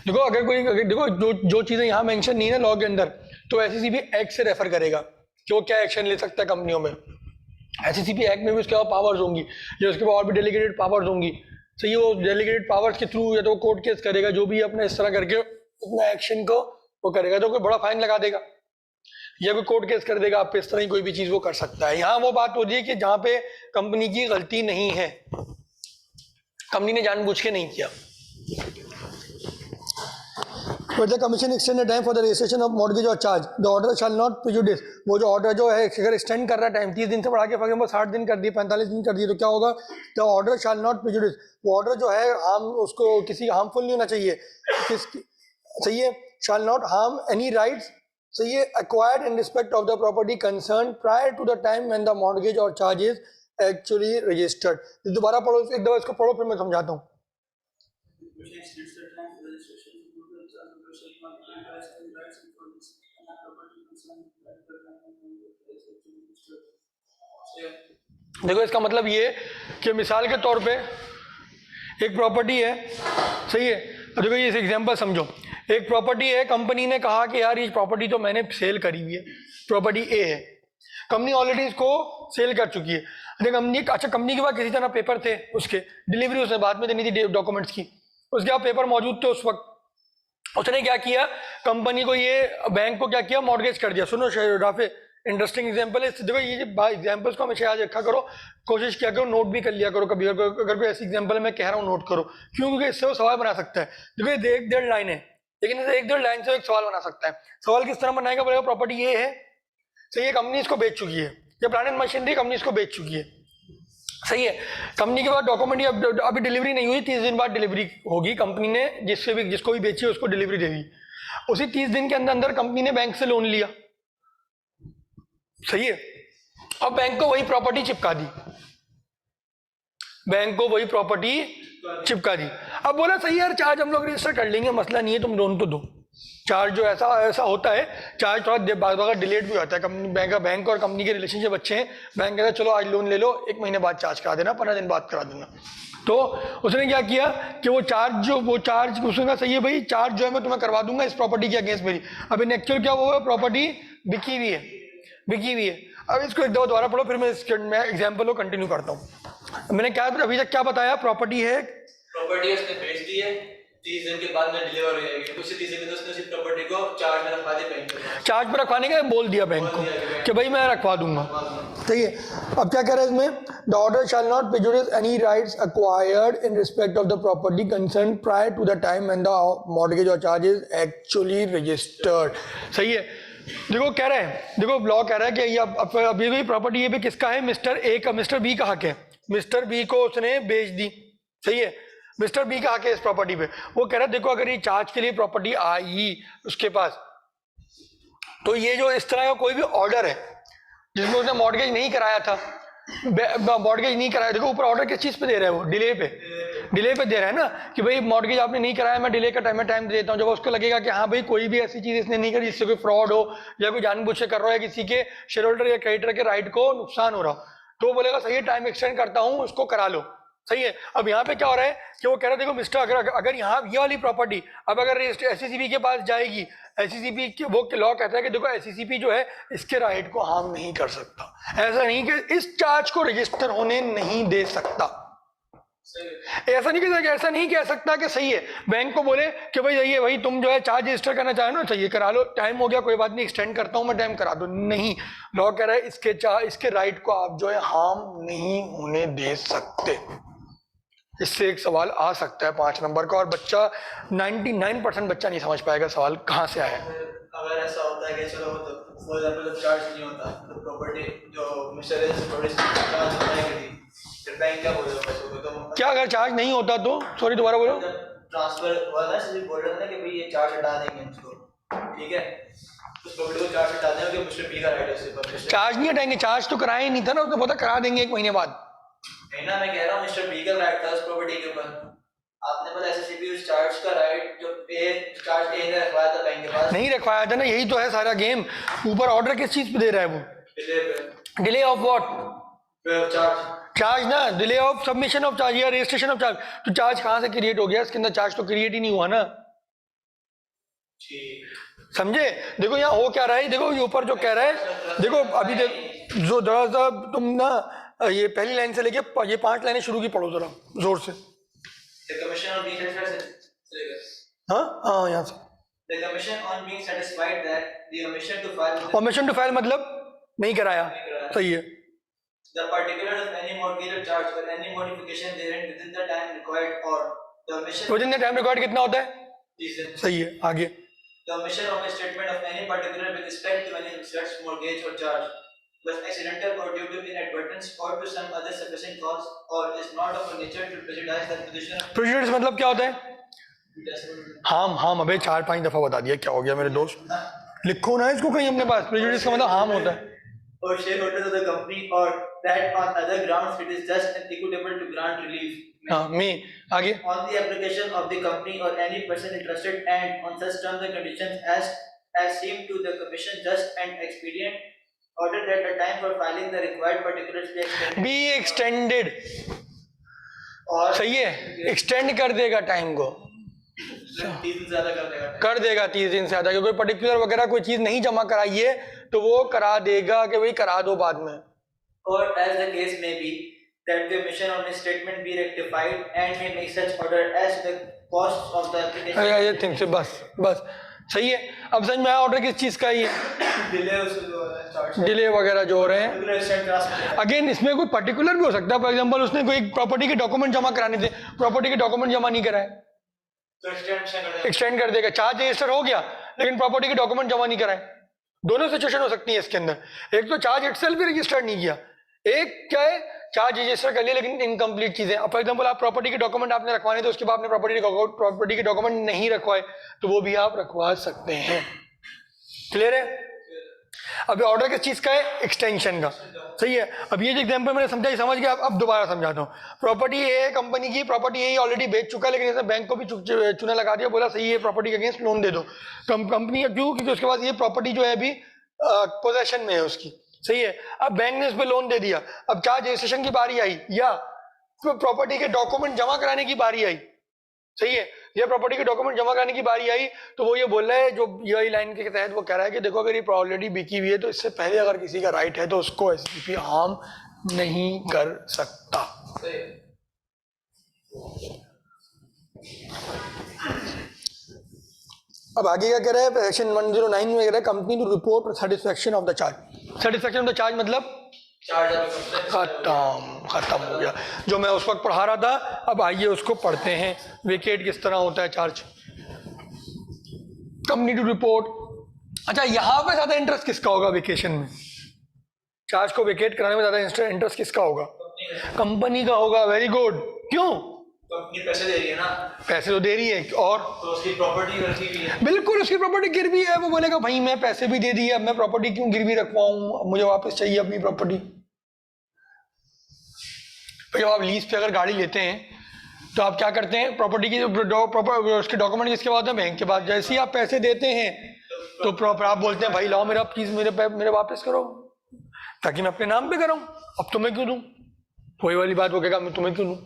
देखो देखो जो चीजें यहाँ मेंशन नहीं है ना लॉ के अंदर, तो एससीसीपी एक्ट से रेफर करेगा कि वो क्या एक्शन ले सकता है कंपनियों में। एससीसीपी एक्ट में भी उसके बाद पावर्स होंगी, या उसके बाद और भी डेलीगेटेड पावर्स होंगी, तो ये वो डेलीगेटेड पावर्स के थ्रू या तो कोर्ट केस करेगा, जो भी अपना इस तरह करके अपना एक्शन को वो करेगा तो कोई बड़ा फाइन लगा देगा या कोई कोर्ट केस कर देगा आप पे, इस तरह की कोई भी चीज वो कर सकता है। यहाँ वो बात हो रही है कि जहाँ पे कंपनी की गलती नहीं है, कंपनी ने जानबूझ के नहीं किया। But the commission extended time for the registration of mortgage or charge, the order shall not prejudice। वो जो ऑर्डर जो है अगर एक्सटेंड कर रहा है टाइम 30 दिन से बढ़ा के फॉर एग्जाम्पल 60 दिन कर दिए, 45 दिन कर दिए, तो क्या होगा? The order shall not prejudice, वो ऑर्डर जो है हम उसको किसी हार्मफुल नहीं होना चाहिए, सही है, shall not harm any rights, सही है, acquired in respect of the property concerned prior to the time when the mortgage or charge is actually registered। दोबारा पढ़ो, एक दफा इसको पढ़ो फिर मैं समझाता हूँ। देखो इसका मतलब ये कि मिसाल के तौर पे एक प्रॉपर्टी है, सही है, देखो ये एग्जांपल समझो, एक प्रॉपर्टी है, कंपनी ने कहा कि यार ये प्रॉपर्टी तो मैंने सेल करी हुई है, प्रॉपर्टी ए है, कंपनी ऑलरेडी इसको सेल कर चुकी है। कंपनी अच्छा कंपनी के पास किसी तरह पेपर थे, उसके डिलीवरी उसने बाद में देनी थी डॉक्यूमेंट्स की, उसके बाद पेपर मौजूद थे उस वक्त, उसने क्या किया, कंपनी को ये बैंक को क्या किया, मॉर्गेज कर दिया। सुनो राफे, इंटरेस्टिंग एग्जांपल है, देखो ये एग्जांपल्स को हमेशा याद रखा करो, कोशिश किया करो, नोट भी कर लिया करो कभी, अगर कोई ऐसी एग्जांपल मैं कह रहा हूँ नोट करो, क्यों? क्योंकि इससे वो सवाल बना सकता है। देखो ये 1-1.5 लाइन है, लेकिन इसे 1-1.5 लाइन से एक सवाल बना सकता है। सवाल किस तरह बनाएगा, बोलेगा प्रॉपर्टी ये है, सही है, कंपनी इसको बेच चुकी है, या प्लांट एंड मशीनरी कंपनी इसको बेच चुकी है, सही है, कंपनी के पास डॉक्यूमेंट अभी डिलीवरी नहीं हुई, 30 दिन बाद डिलीवरी होगी, कंपनी ने जिसको भी बेची है उसको डिलीवरी दे दी, उसी 30 दिन के अंदर कंपनी ने बैंक से लोन लिया, सही है, अब बैंक को वही प्रॉपर्टी चिपका दी, बैंक को वही प्रॉपर्टी चिपका दी। अब बोला सही है यार, चार्ज हम लोग रजिस्टर कर लेंगे, मसला नहीं है, तुम लोन तो दो। चार्ज जो ऐसा होता है, चार्ज थोड़ा बाद में डिलेट भी होता है, कंपनी बैंक और कंपनी के रिलेशनशिप अच्छे हैं, बैंक कहता है चलो आज लोन ले लो, 1 महीने बाद चार्ज करा देना, 15 दिन बाद करा देना। तो उसने क्या किया कि वो चार्ज उसने कहा सही है भाई, चार्ज जो है मैं तुम्हें करवा दूंगा इस प्रॉपर्टी के अगेंस्ट मेरी। अब इन एक्चुअल क्या हुआ, प्रॉपर्टी बिकी हुई है। अब इसको एक दफा दोबारा पढ़ो, फिर मैं एग्जाम्पल को कंटिन्यू करता हूँ। मैंने क्या अभी तक क्या बताया, प्रॉपर्टी है, प्रॉपर्टी उसने बेच दी है, 30 दिन के बाद में डिलीवर हो जाएगी, उसी 30 दिन में उसने उसी प्रॉपर्टी को चार्ज में रखवा दिया बैंक को, चार्ज पे रखवाने का बोल दिया बैंक को कि भाई मैं रखवा दूंगा, सही है। अब क्या कह रहा है इसमें, the order shall not prejudice any rights acquired in respect of the property concern prior to the time when the mortgage और चार्ज इज एक्चुअली रजिस्टर्ड, सही है। देखो कह रहा है, देखो लॉ कह रहा है कि ये अब ये प्रॉपर्टी ये भी किसका है, मिस्टर ए का, मिस्टर बी का हक है, मिस्टर बी को उसने बेच दी, सही है, मिस्टर बी का हक है इस प्रॉपर्टी पे। वो कह रहा है देखो अगर ये चार्ज के लिए प्रॉपर्टी आई उसके पास, तो ये जो इस तरह का कोई भी ऑर्डर है जिसमें उसने मॉर्गेज नहीं कराया था, मॉर्गेज नहीं कराया, देखो ऊपर ऑर्डर किस चीज पे दे रहा है, वो डिले पे दे रहा है ना, कि भाई मॉर्गेज आपने नहीं कराया, मैं डिले का टाइम दे देता हूँ। जब उसको लगेगा कि हाँ भाई कोई भी ऐसी चीज इसने नहीं करी जिससे कोई फ्रॉड हो या कोई जानबूझ से कर रहा है, किसी के शेयर होल्डर या क्रेडिटर के राइट को नुकसान हो रहा हो, तो वो बोलेगा सही है टाइम एक्सटेंड करता हूँ, उसको करा लो, सही है। अब यहाँ पे क्या हो रहा है कि वो कह रहा है देखो मिस्टर अगर यहाँ ये वाली प्रॉपर्टी अब अगर एससीसीपी के पास जाएगी, एससीसीपी वो लॉ कहता है कि देखो एससीसीपी जो है इसके राइट को हार्म नहीं कर सकता, ऐसा नहीं कि इस चार्ज को रजिस्टर होने नहीं दे सकता, ऐसा नहीं कह सकता कि सही है, बैंक को बोले कि भाई ये भाई तुम जो है चार्ज रजिस्टर करना चाहे ना, चाहिए करा लो, टाइम हो गया कोई बात नहीं, एक्सटेंड करता हूं मैं, टाइम करा दो, नहीं, लॉ कह रहा है इसके राइट को आप जो है हार्म नहीं होने दे सकते। इससे एक सवाल आ सकता है 5 नंबर का, और बच्चा 99% बच्चा नहीं समझ पाएगा सवाल कहाँ से आया। अगर ऐसा होता है कि चलो फॉर एग्जांपल जब चार्ज नहीं होता तो प्रॉपर्टी जो मिस्टर है प्रॉपर्टी चार्ज बनाएगी, फिर बैंक क्या बोलेगा पैसों को, तो क्या अगर चार्ज नहीं होता तो, सॉरी दोबारा बोलो, ट्रांसफर हुआ ना, सिर्फ बोल रहे थे कि भाई ये चार्ज हटा देंगे उसको, ठीक है, उस प्रॉपर्टी को चार्ज हटा देंगे कि मिस्टर बी का राइट है उसके ऊपर, चार्ज नहीं हटाएंगे, चार्ज तो कराया ही नहीं था ना, उसने बोला करा देंगे 1 महीने बाद, नहीं ना, मैं कह रहा हूँ मिस्टर बी का राइट था उस प्रॉपर्टी के ऊपर, आपने बोला एससीसीपी उस चार्ज का राइट जो चार्ज ए ने रखवाया था बैंक के पास, नहीं रखवाया था ना, यही तो है सारा गेम। ऊपर ऑर्डर किस चीज पे दे रहा है वो, डिले ऑफ व्हाट, चार्ज ना, delay of submission of charge या रजिस्ट्रेशन ऑफ चार्ज, तो चार्ज कहाँ से क्रिएट हो गया, इसके अंदर चार्ज तो क्रिएट ही नहीं हुआ ना, समझे। देखो यहाँ हो क्या रहा है, देखो ये ऊपर जो कह रहा है, देखो अभी देखो जो जरा तुम ना ये पहली लाइन से लेके ये 5 लाइनें शुरू की पढ़ो जरा जोर से, हाँ हाँ यहाँ से The commission on being satisfied that the omission to file with omission to file मतलब नहीं कराया, सही है। the particulars of any mortgage or charge or any modification therein within the time required or the omission within the time required कितना होता है, reason. सही है। आगे The omission of a statement of any particular with respect to any such mortgage or charge was accidental or due to inadvertence or to some other sufficient cause or is not of a nature to prejudice the position of prejudice मतलब क्या होता है, harm अबे 4-5 दफा बता दिया, क्या हो गया मेरे दोस्त, लिखो ना इसको कहीं अपने पास। प्रेजुडिस का मतलब हार्म होता है। or shareholders of the company or that on other grounds it is just and equitable to grant relief. हाँ मी आगे On the application of the company or any person interested and on such terms and conditions as seem to the commission just and expedient, order that the time for filing the required particulars be extended, और सही है, extend कर देगा time को, 30 दिन ज्यादा कर देगा कर देगा 30 दिन से ज्यादा, क्योंकि पर्टिकुलर वगैरह कोई चीज नहीं जमा कराई है तो वो करा देगा कि भाई करा दो बाद में। or as the case may be that the omission on the statement be rectified and may make such order as the cost of the application ये थिंक से बस सही है। अब समझ में आया ऑर्डर किस चीज का ही है, delay उसको जो है चार्ज डिले वगैरह जो हो रहे हैं। रेगुलर एक्सटेंड क्लास अगेन इसमें कोई पर्टिकुलर भी हो सकता है, फॉर एग्जांपल उसने कोई प्रॉपर्टी के डॉक्यूमेंट जमा कराने थे, प्रॉपर्टी के डॉक्यूमेंट जमा नहीं कराए, तो एक्सटेंड कर देगा। चार्ज रजिस्टर हो गया लेकिन प्रॉपर्टी के डॉक्यूमेंट जमा नहीं कराए, दोनों सिचुएशन हो सकती है इसके अंदर। एक तो चार्ज इटसेल्फ भी रजिस्टर्ड नहीं किया, एक क्या है चार्ज रजिस्टर कर लिया लेकिन इनकम्प्लीट चीजें। अब फॉर एग्जांपल आप प्रॉपर्टी के डॉक्यूमेंट आपने रखवाने थे, उसके बाद आपने प्रॉपर्टी के डॉक्यूमेंट नहीं रखवाए तो वो भी आप रखवा सकते हैं। क्लियर है? अब ऑर्डर किस चीज का है, एक्सटेंशन का, सही है। अब ये जो एग्जांपल मैंने समझा समझ गया, अब दोबारा समझाता हूँ। प्रॉपर्टी ए कंपनी की, प्रॉपर्टी ए ऑलरेडी बेच चुका है लेकिन इसने बैंक को भी चूना लगा दिया, बोला सही है प्रॉपर्टी के अगेंस्ट लोन दे दो। कंपनी क्यों, क्योंकि उसके पास ये प्रॉपर्टी जो है अभी पोजेशन में है उसकी, सही है। अब बैंक ने इस पर लोन दे दिया, अब चार्ज रजिस्ट्रेशन की बारी आई या प्रॉपर्टी के डॉक्यूमेंट जमा कराने की बारी आई, सही है, ये प्रॉपर्टी के डॉक्यूमेंट जमा कराने की बारी आई तो वो ये बोल रहा है, जो यही लाइन के तहत वो कह रहा है कि देखो अगर ये ऑलरेडी बिकी हुई है तो इससे पहले अगर किसी का राइट है तो उसको एसपीपी हार्म नहीं कर सकता। अब आगे क्या कह रहा है, सेक्शन 109 में कह रहा है company to report satisfaction of the charge. Satisfaction of the charge मतलब खत्म हो गया, जो मैं उस वक्त पढ़ा रहा था। अब आइए उसको पढ़ते हैं, वेकेट किस तरह होता है चार्ज। कंपनी टू रिपोर्ट, अच्छा यहाँ पे ज्यादा इंटरेस्ट किसका होगा वेकेशन में, चार्ज को वेकेट कराने में ज्यादा इंटरेस्ट किसका होगा, कंपनी का होगा। वेरी गुड, क्यों, कंपनी पैसे दे रही है ना, पैसे तो दे रही है और तो उसकी प्रॉपर्टी गिरवी भी है। बिल्कुल, उसकी प्रॉपर्टी गिरवी है। वो बोलेगा भाई मैं पैसे भी दे दिए, अब मैं प्रॉपर्टी क्यों गिरवी रखवाऊं, मुझे वापस चाहिए अपनी प्रॉपर्टी। जब आप लीज पे अगर गाड़ी लेते हैं तो आप क्या करते हैं, प्रॉपर्टी की उसके डॉक्यूमेंट किसके पास है, बैंक के पास। जैसे ही आप पैसे देते हैं तो प्रॉपर आप बोलते हैं भाई लाओ मेरा प्लीज मेरे वापस करो ताकि मैं अपने नाम पे कराऊं, अब तुम्हें क्यों दूं, वही वाली बात वो कहेगा मैं तुम्हें क्यों दूं।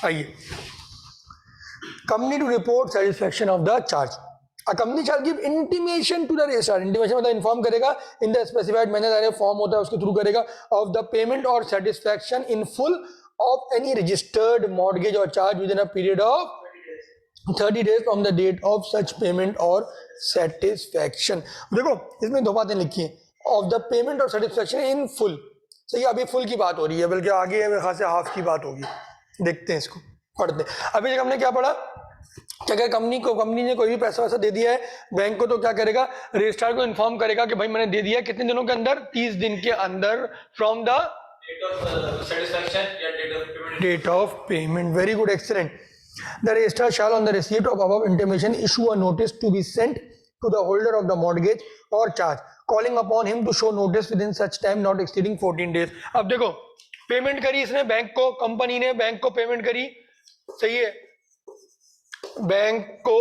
आइए, company to report satisfaction of the charge. A company shall give intimation to the registrar, intimation मतलब इन्फॉर्म करेगा in the specified manner, अरे फॉर्म होता है उसके थ्रू करेगा, of the payment or satisfaction in full of any registered mortgage or charge within a period of 30 days from the date of such payment or satisfaction। देखो इसमें दो बातें लिखी हैं, of the payment or satisfaction in full, सही, अभी full की बात हो रही है, बल्कि आगे मेरे ख्याल से हाफ की बात होगी। देखते हैं इसको, पढ़ते हैं। अभी तक हमने क्या पढ़ा कि अगर कंपनी ने कोई भी पैसा वैसा दे दिया है बैंक को तो क्या करेगा, रजिस्ट्रार को इन्फॉर्म करेगा कि भाई मैंने दे दिया, कितने दिनों के अंदर, 30 दिन के अंदर from the date of payment. Very good, excellent. The registrar shall on the receipt of above intimation issue a notice to be sent to the holder of the mortgage और charge calling upon him to show notice within such time not exceeding 14 days. अब देखो payment करी इसने bank को, company ने bank को payment करी, सही है, बैंक को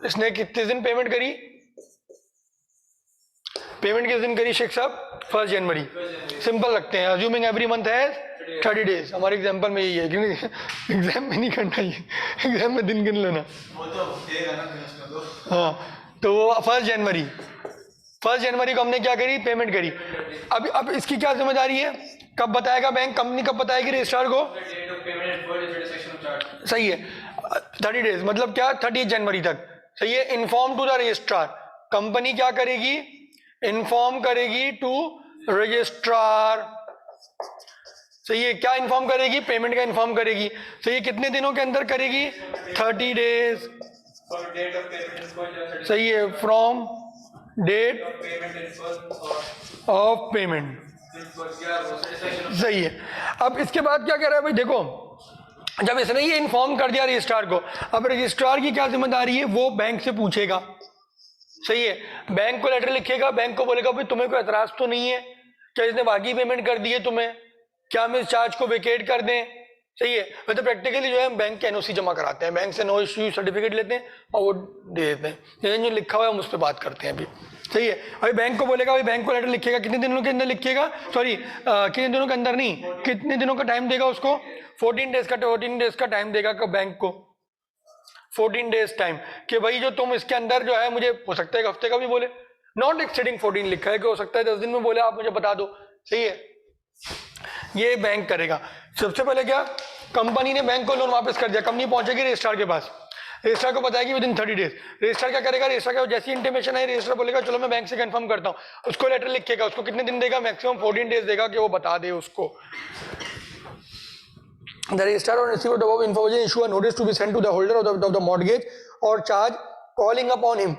इसने कितने दिन पेमेंट करी, पेमेंट किस दिन करी शेख साहब, 1 जनवरी। सिंपल रखते हैं, अज्यूमिंग एवरी मंथ है 30 डेज, हमारे एग्जांपल में यही है, क्योंकि एग्जाम में नहीं करना ये, एग्जाम में दिन गिन लेना। हाँ, तो वो 1 जनवरी को हमने क्या करी, पेमेंट करी। अब इसकी क्या जिम्मेदारी है, कब बताएगा बैंक, कंपनी कब बताएगी रजिस्ट्रार को, सही है, 30 डेज मतलब क्या, 30 जनवरी तक, सही है, inform to the registrar, company क्या करेगी, इन्फॉर्म करेगी टू रजिस्ट्रार। सही है, क्या इन्फॉर्म करेगी, पेमेंट का इन्फॉर्म करेगी। सही है, कितने दिनों के अंदर करेगी, 30 डेज। सही है, फ्रॉम डेट ऑफ पेमेंट। सही है, अब इसके बाद क्या कह रहा है भाई, देखो जब इसने ये इन्फॉर्म कर दिया रजिस्ट्रार को, अब रजिस्ट्रार की क्या जिम्मेदारी है, वो बैंक से पूछेगा। सही है, बैंक को लेटर लिखेगा, बैंक को बोलेगा भाई तुम्हें कोई एतराज तो नहीं है, क्या इसने बाकी पेमेंट कर दी है तुम्हें, क्या हम इस चार्ज को वेकेट कर दें। सही है, तो प्रैक्टिकली जो है हम बैंक के एनओसी जमा कराते हैं, बैंक से नो इश्यू सर्टिफिकेट लेते हैं और वो दे देते हैं, लेकिन जो लिखा हुआ है हम उस पर बात करते हैं अभी। सही है, अभी बैंक को बोलेगा, भाई बैंक को लेटर लिखेगा, कितने दिनों के अंदर लिखेगा, सॉरी कितने दिनों के अंदर नहीं, कितने दिनों का टाइम देगा उसको, 14 डेज का टाइम देगा बैंक को, 14 डेज टाइम, कि भाई जो तुम इसके अंदर जो है, मुझे हो सकता है एक हफ्ते का भी बोले, नॉट एक्सीडिंग 14 लिखा है, कि हो सकता है 10 दिन में बोले आप मुझे बता दो। सही है, ये बैंक करेगा। सबसे पहले क्या, कंपनी ने बैंक को लोन वापस कर दिया, कंपनी पहुंचेगी रजिस्ट्रार के पास, रजिस्ट्रार को बताएगी विद इन 30 डेज। रजिस्ट्रार क्या करेगा, रजिस्ट्रार का जैसी इंटीमेशन है, रजिस्ट्रार बोलेगा चलो मैं बैंक से कंफर्म करता हूँ, उसको लेटर लिखेगा, उसको कितने दिन देगा, मैक्सिमम 14 डेज देगा कि वो बता दे उसको। The registrar on receipt of the above information issue a notice to be sent to the holder of the mortgage or charge, calling upon him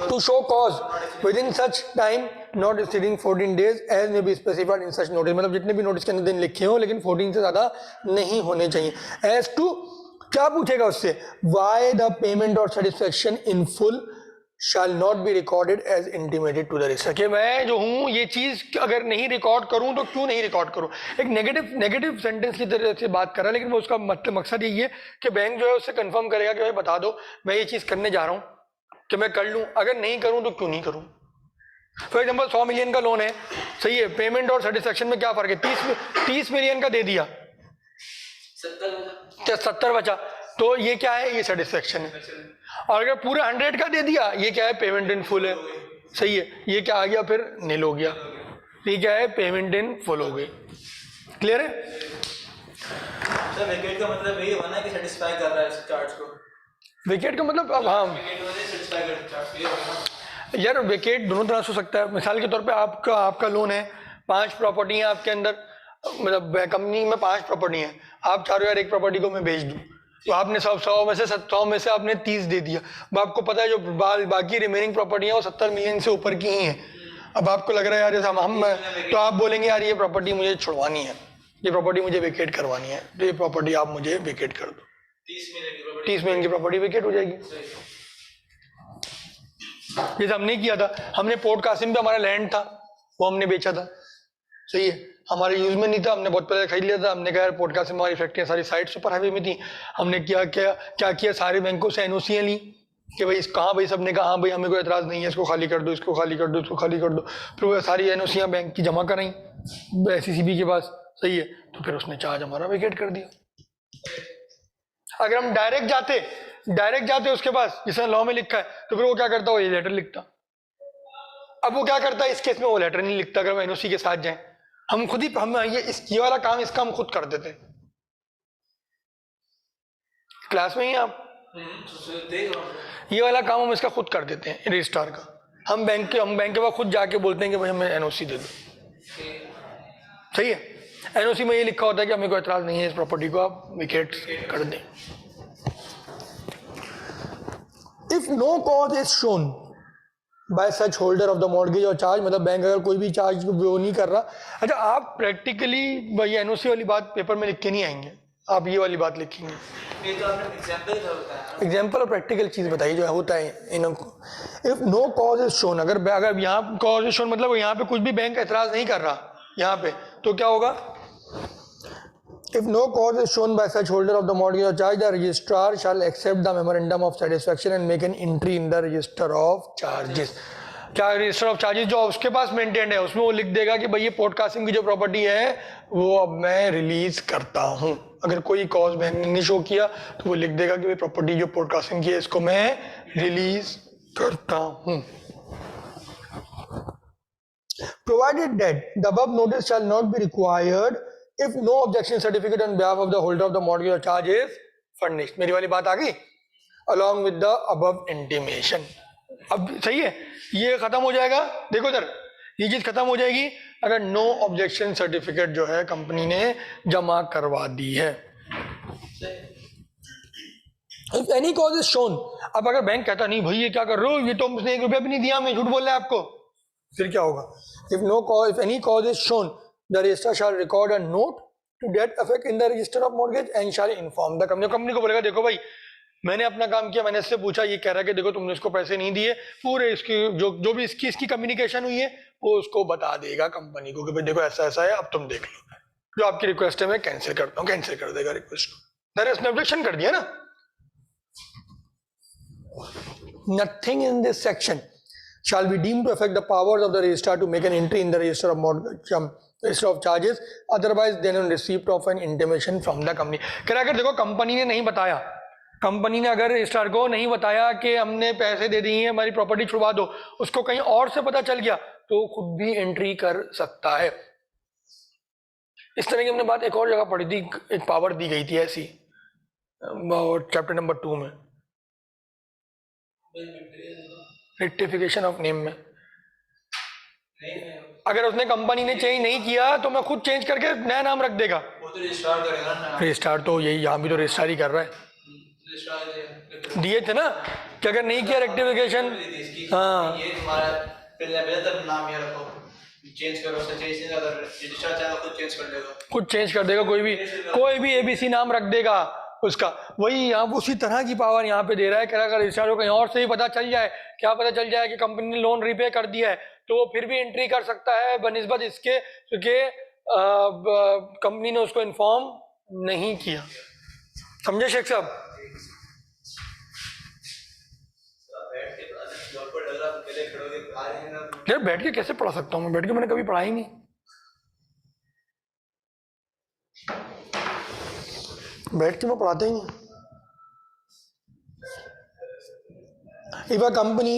to show cause within such time not exceeding 14 days as may be specified in such notice। मतलब जितने भी notice के अंदर दिन लिखे हो, लेकिन 14 से ज़्यादा नहीं होने चाहिए। As to क्या पूछेगा उससे, why the payment or satisfaction in full shall not be recorded as intimated to the registrar। कि मैं जो हूँ ये चीज़ अगर नहीं रिकॉर्ड करूँ तो क्यों नहीं रिकॉर्ड करूँ। एक नेगेटिव सेंटेंस की तरह से बात कर रहा है, लेकिन वो उसका मकसद यही है कि बैंक जो है उससे कंफर्म करेगा कि भाई बता दो मैं ये चीज़ करने जा रहा हूँ, कि मैं कर लूँ, अगर नहीं करूँ तो क्यों नहीं करूँ। फॉर एग्जाम्पल 100 मिलियन का लोन है, सही है, पेमेंट और सेटिस्फेक्शन में क्या फ़र्क है, 30 मिलियन का दे दिया, 70 बचा, तो ये क्या है, ये सेटिस्फेक्शन है। और अगर पूरे 100 का दे दिया, ये क्या है, पेमेंट इन फुल है। सही है, ये क्या आ गया, फिर नील हो गया, ये क्या है, पेमेंट इन फुल हो गई। क्लियर है। सर वेकेट का मतलब यही होना है कि सेटिस्फाई कर रहा है इस चार्ज को। वेकेट का मतलब, अब हाँ यार, वेकेट दोनों तरह से हो सकता है। मिसाल के तौर पे आपका लोन है, 5 प्रॉपर्टी है आपके अंदर, मतलब कंपनी में 5 प्रॉपर्टी है, आप चाह रहे हो यार एक प्रॉपर्टी को मैं बेच दूं, तो आपने 100 में से आपने 30 दे दिया। अब आपको पता है जो बाकी रिमेनिंग प्रॉपर्टी है वो 70 मिलियन से ऊपर की ही है। अब आपको लग रहा है यार जैसे हम तो आप बोलेंगे यार ये प्रॉपर्टी मुझे छुड़वानी है, ये प्रॉपर्टी मुझे वेकेट करवानी है, तो ये प्रॉपर्टी आप मुझे वेकेट कर दो। 30 मिलियन की प्रॉपर्टी वेकेट हो जाएगी। जैसे हमने किया था, हमने पोर्ट कासिम पे हमारा लैंड था, वो हमने बेचा था। सही है, हमारे यूज में नहीं था, हमने बहुत पहले खरीद लिया था। हमने कहा पोर्ट कासिम हमारी फैक्ट्रियाँ सारी साइट सुपर हाईवे में थी। हमने क्या किया, सारे बैंकों से एनओसीयाँ ली कि भाई कहाँ, भाई सबने कहा हाँ भाई हमें कोई एतराज़ नहीं है, इसको खाली कर दो, इसको खाली कर दो, इसको खाली कर दो। फिर वो सारी एनओसीयाँ बैंक की जमा कराई SCCB के पास। सही है, तो फिर उसने चार्ज हमारा वेकेट कर दिया। अगर हम डायरेक्ट जाते उसके पास, जिसने लॉ में लिखा है, तो फिर वो क्या करता, वो ये लेटर लिखता। अब वो क्या करता है इस केस में, वो लेटर नहीं लिखता। अगर वो एनओसी के साथ जाए, हम खुद ही ये वाला काम इसका हम खुद कर देते हैं। क्लास में ही आप ये वाला काम हम इसका खुद कर देते हैं, रजिस्ट्रार का। हम बैंक के पास खुद जाके बोलते हैं कि भाई हमें एनओसी दे दो। सही है, एनओसी में ये लिखा होता है कि हमें कोई एतराज नहीं है, इस प्रॉपर्टी को आप वेकेट कर दें। If no cause is shown by such holder of the mortgage और चार्ज, मतलब बैंक अगर कोई भी चार्ज वो नहीं कर रहा। अच्छा, आप प्रैक्टिकली भाई एनओसी वाली बात पेपर में लिख के नहीं आएंगे, आप ये वाली बात लिखेंगे। ये तो आपने एग्जाम्पल और प्रैक्टिकल चीज बताइए जो होता है if no cause is shown, अगर यहाँ कॉज इज शोन मतलब यहाँ पे कुछ भी बैंक एतराज नहीं कर रहा यहाँ पे, तो क्या होगा, if no cause is shown by such holder of the mortgage or charge, the registrar shall accept the memorandum of satisfaction and make an entry in the register of charges। क्या रजिस्टर ऑफ चार्जेस जो उसके पास maintained है, उसमें वो लिख देगा कि भाई ये पोर्ट कासिम की जो प्रॉपर्टी है वो अब मैं रिलीज करता हूँ। अगर कोई कॉज बैंक ने शो किया तो वो लिख देगा कि भाई प्रॉपर्टी जो पोर्ट कासिम की है इसको मैं रिलीज करता हूँ। Provided that the above notice shall not be required if no objection certificate on behalf of the holder of the mortgage or charge is furnished। मेरी वाली बात आ गई। along with the above intimation. अब सही है, ये खत्म हो जाएगा. देखो इधर, ये चीज खत्म हो जाएगी अगर नो ऑब्जेक्शन सर्टिफिकेट जो है कंपनी ने जमा करवा दी है. If any cause is shown, अब अगर बैंक कहता नहीं भाई ये क्या कर रहे हो, ये तो उसने 1 रुपया भी नहीं दिया, मैं झूठ बोल रहा है आपको, फिर क्या होगा? If any cause is shown the register shall record a note to that effect in the register of mortgage and shall inform the company. Company को बोलेगा देखो भाई मैंने अपना काम किया, मैंने इससे पूछा, ये कह रहा है कि देखो तुमने इसको पैसे नहीं दिए, पूरे इसकी जो भी इसकी कम्युनिकेशन हुई है वो उसको बता देगा कंपनी को कि भाई देखो ऐसा ऐसा है, अब तुम देख लो, जो आपकी रिक्वेस्ट है मैं कैंसिल करता हूँ, कैंसिल कर देगा रिक्वेस्ट को. उसने ऑब्जेक्शन कर दिया ना. Nothing in this section shall be deemed to affect the powers of the registrar to make an entry in the register of mortgage, register of charges otherwise than on receipt of an intimation from the company. कह रहा अगर देखो company ने नहीं बताया, company ने अगर registrar को नहीं बताया कि हमने पैसे दे दिए हैं, हमारी प्रॉपर्टी छुड़वा दो, उसको कहीं और से पता चल गया तो खुद भी एंट्री कर सकता है. इस तरह की हमने बात एक और जगह पढ़ी थी, एक पावर दी गई थी ऐसी चैप्टर नंबर 2 में, रेक्टिफिकेशन ऑफ नेम में. अगर उसने कंपनी ने चेंज नहीं किया तो मैं खुद चेंज करके नया नाम रख देगा. वो तो रजिस्ट्रार करेगा ना. रजिस्ट्रार तो यही, यहाँ भी तो रजिस्ट्रार ही कर रहा है. दिए थे ना कि अगर नहीं किया रेक्टिफिकेशन, हाँ ये तुम्हारा बेहतर नाम ये रखो, चेंज करो, उससे चेंज नहीं करता, रजिस्ट्रार चाहे खुद चेंज कर देगा, खुद चेंज कर देगा. कोई भी एबीसी नाम रख देगा उसका. वही यहाँ उसी तरह की पावर यहाँ पे दे रहा है. कह रहा अगर रजिस्ट्रार को कहीं और से ही पता चल जाए, क्या पता चल जाए कि कंपनी ने लोन रिपे कर दिया है, तो वो फिर भी एंट्री कर सकता है बनिस्बत इसके क्योंकि कंपनी ने उसको इन्फॉर्म नहीं किया. समझे शेख साहब? यार बैठ के कैसे पढ़ा सकता हूँ मैं? बैठ के मैंने कभी पढ़ा ही नहीं. बैठ के मैं पढ़ाता ही नहीं. If a company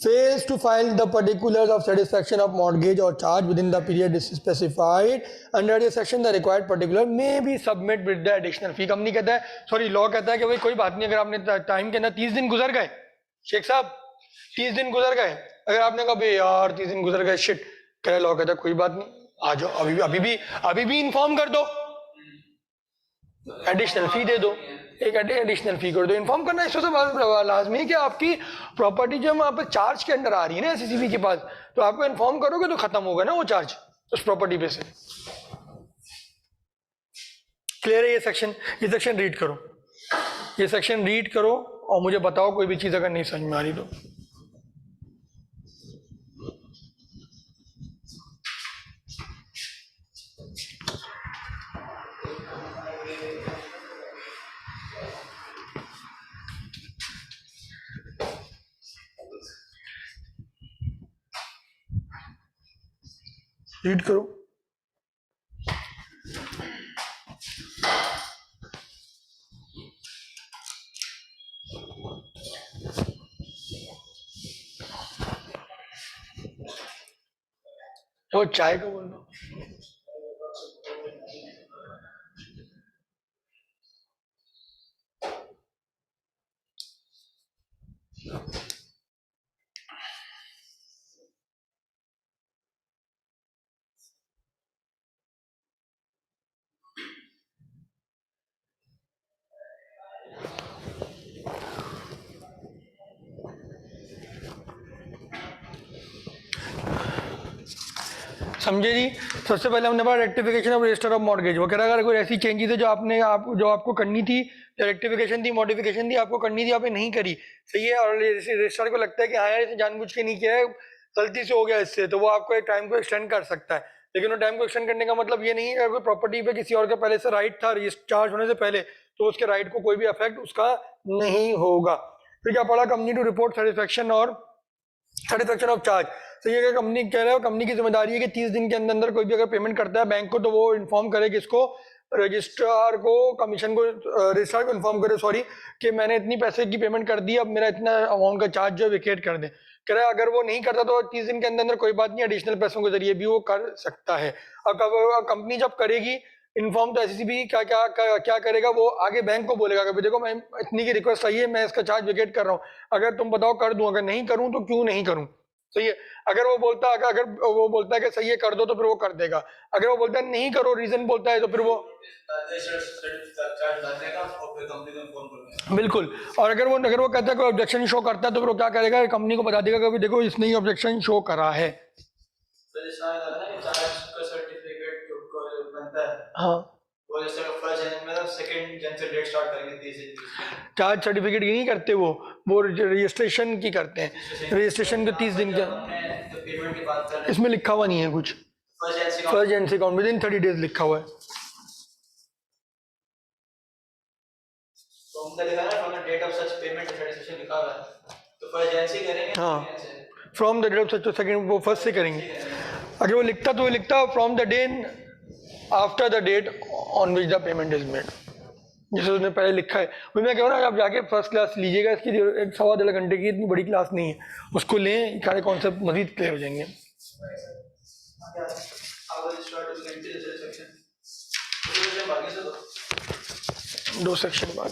fails to file the particulars of satisfaction of mortgage or charge within the period specified under this section, the required particular may be submitted with the additional fee. Company कहता है, sorry law कहता है कि भाई कोई बात नहीं, अगर आपने टाइम के अंदर 30 दिन गुजर गए, शेख साहब 30 दिन गुजर गए, अगर आपने कहा भाई यार 30 दिन गुजर गए शिट, कह लॉ कहता है कोई बात नहीं, आ जाओ अभी भी इन्फॉर्म कर दो, एडिशनल फी दे दो, एक एडिशनल फी कर दो. इन्फॉर्म करना इससे तो लाजमी है कि आपकी प्रॉपर्टी जो वहाँ पे चार्ज के अंदर आ रही है ना एससीबी के पास, तो आपको इन्फॉर्म करोगे तो खत्म होगा ना वो चार्ज उस प्रॉपर्टी पे से. क्लियर है? ये सेक्शन रीड करो, ये सेक्शन रीड करो और मुझे बताओ कोई भी चीज अगर नहीं समझ में आ रही तो. रीड करो. तो चाय को बोल दो. समझे जी? सबसे पहले हमने पढ़ा rectification of register of mortgage. वो कह रहा है अगर कोई ऐसी चेंजेस है जो आपको करनी थी, रेक्टिफिकेशन थी, मॉडिफिकेशन थी, आपको करनी थी, आपने नहीं करी, सही है, और रजिस्टर को लगता है कि हाँ यार इसे जानबूझ के नहीं किया है, गलती से हो गया इससे, तो वो आपको एक टाइम को एक्सटेंड कर सकता है. लेकिन वो टाइम को एक्सटेंड करने का मतलब ये नहीं है कि अगर कोई प्रॉपर्टी पे किसी और का पहले से राइट था चार्ज होने से पहले, तो उसके राइट को कोई भी अफेक्ट उसका नहीं होगा. फिर क्या पढ़ा? Company to report satisfaction of charge. तो ये कंपनी कह रहे हो, कंपनी की जिम्मेदारी है कि 30 दिन के अंदर अंदर कोई भी अगर पेमेंट करता है बैंक को, तो वो इन्फॉर्म करे किसको? रजिस्ट्रार को, कमीशन को, रजिस्ट्रार को इन्फॉर्म करे सॉरी, कि मैंने इतनी पैसे की पेमेंट कर दी, अब मेरा इतना अमाउंट का चार्ज जो है वेकेट कर दे. कह रहा है अगर वो नहीं करता तो 30 दिन के अंदर अंदर कोई बात नहीं, एडिशनल पैसों के जरिए भी वो कर सकता है. अब कंपनी जब करेगी इन्फॉर्म तो एससीबी क्या करेगा, वो आगे बैंक को बोलेगा कि देखो मैं इतनी की रिक्वेस्ट आई है, मैं इसका चार्ज वेकेट कर रहा हूँ, अगर तुम बताओ कर दूं, अगर नहीं करूं तो क्यों नहीं करूं। सही है। अगर वो बोलता है कि सही है कर दो, तो फिर वो कर देगा। अगर वो बोलता है नहीं करो, रीजन बोलता है, तो फिर वो बिल्कुल। और अगर वो कहता है कोई ऑब्जेक्शन शो करता है, तो फिर वो क्या करेगा, कंपनी को बता देगा कि देखो इसने ही ऑब्जेक्शन शो करा है। हाँ, चार्ज सर्टिफिकेट की नहीं करते वो रजिस्ट्रेशन की करते हैं। रजिस्ट्रेशन के 30 दिन के इसमें लिखा हुआ नहीं है कुछ। First agency account within 30 days लिखा हुआ है। हाँ, from the date of such second, वो फर्स्ट से करेंगे। अगर वो लिखता तो वो लिखता from the day after the date on which the payment is made, जैसे उसने पहले लिखा है। वही मैं कह रहा हूँ, आप जाके फर्स्ट क्लास लीजिएगा, इसकी एक 1.25 घंटे की इतनी बड़ी क्लास नहीं है, उसको लें, सारे कॉन्सेप्ट मजीद क्लियर हो जाएंगे। दो सेक्शन बाद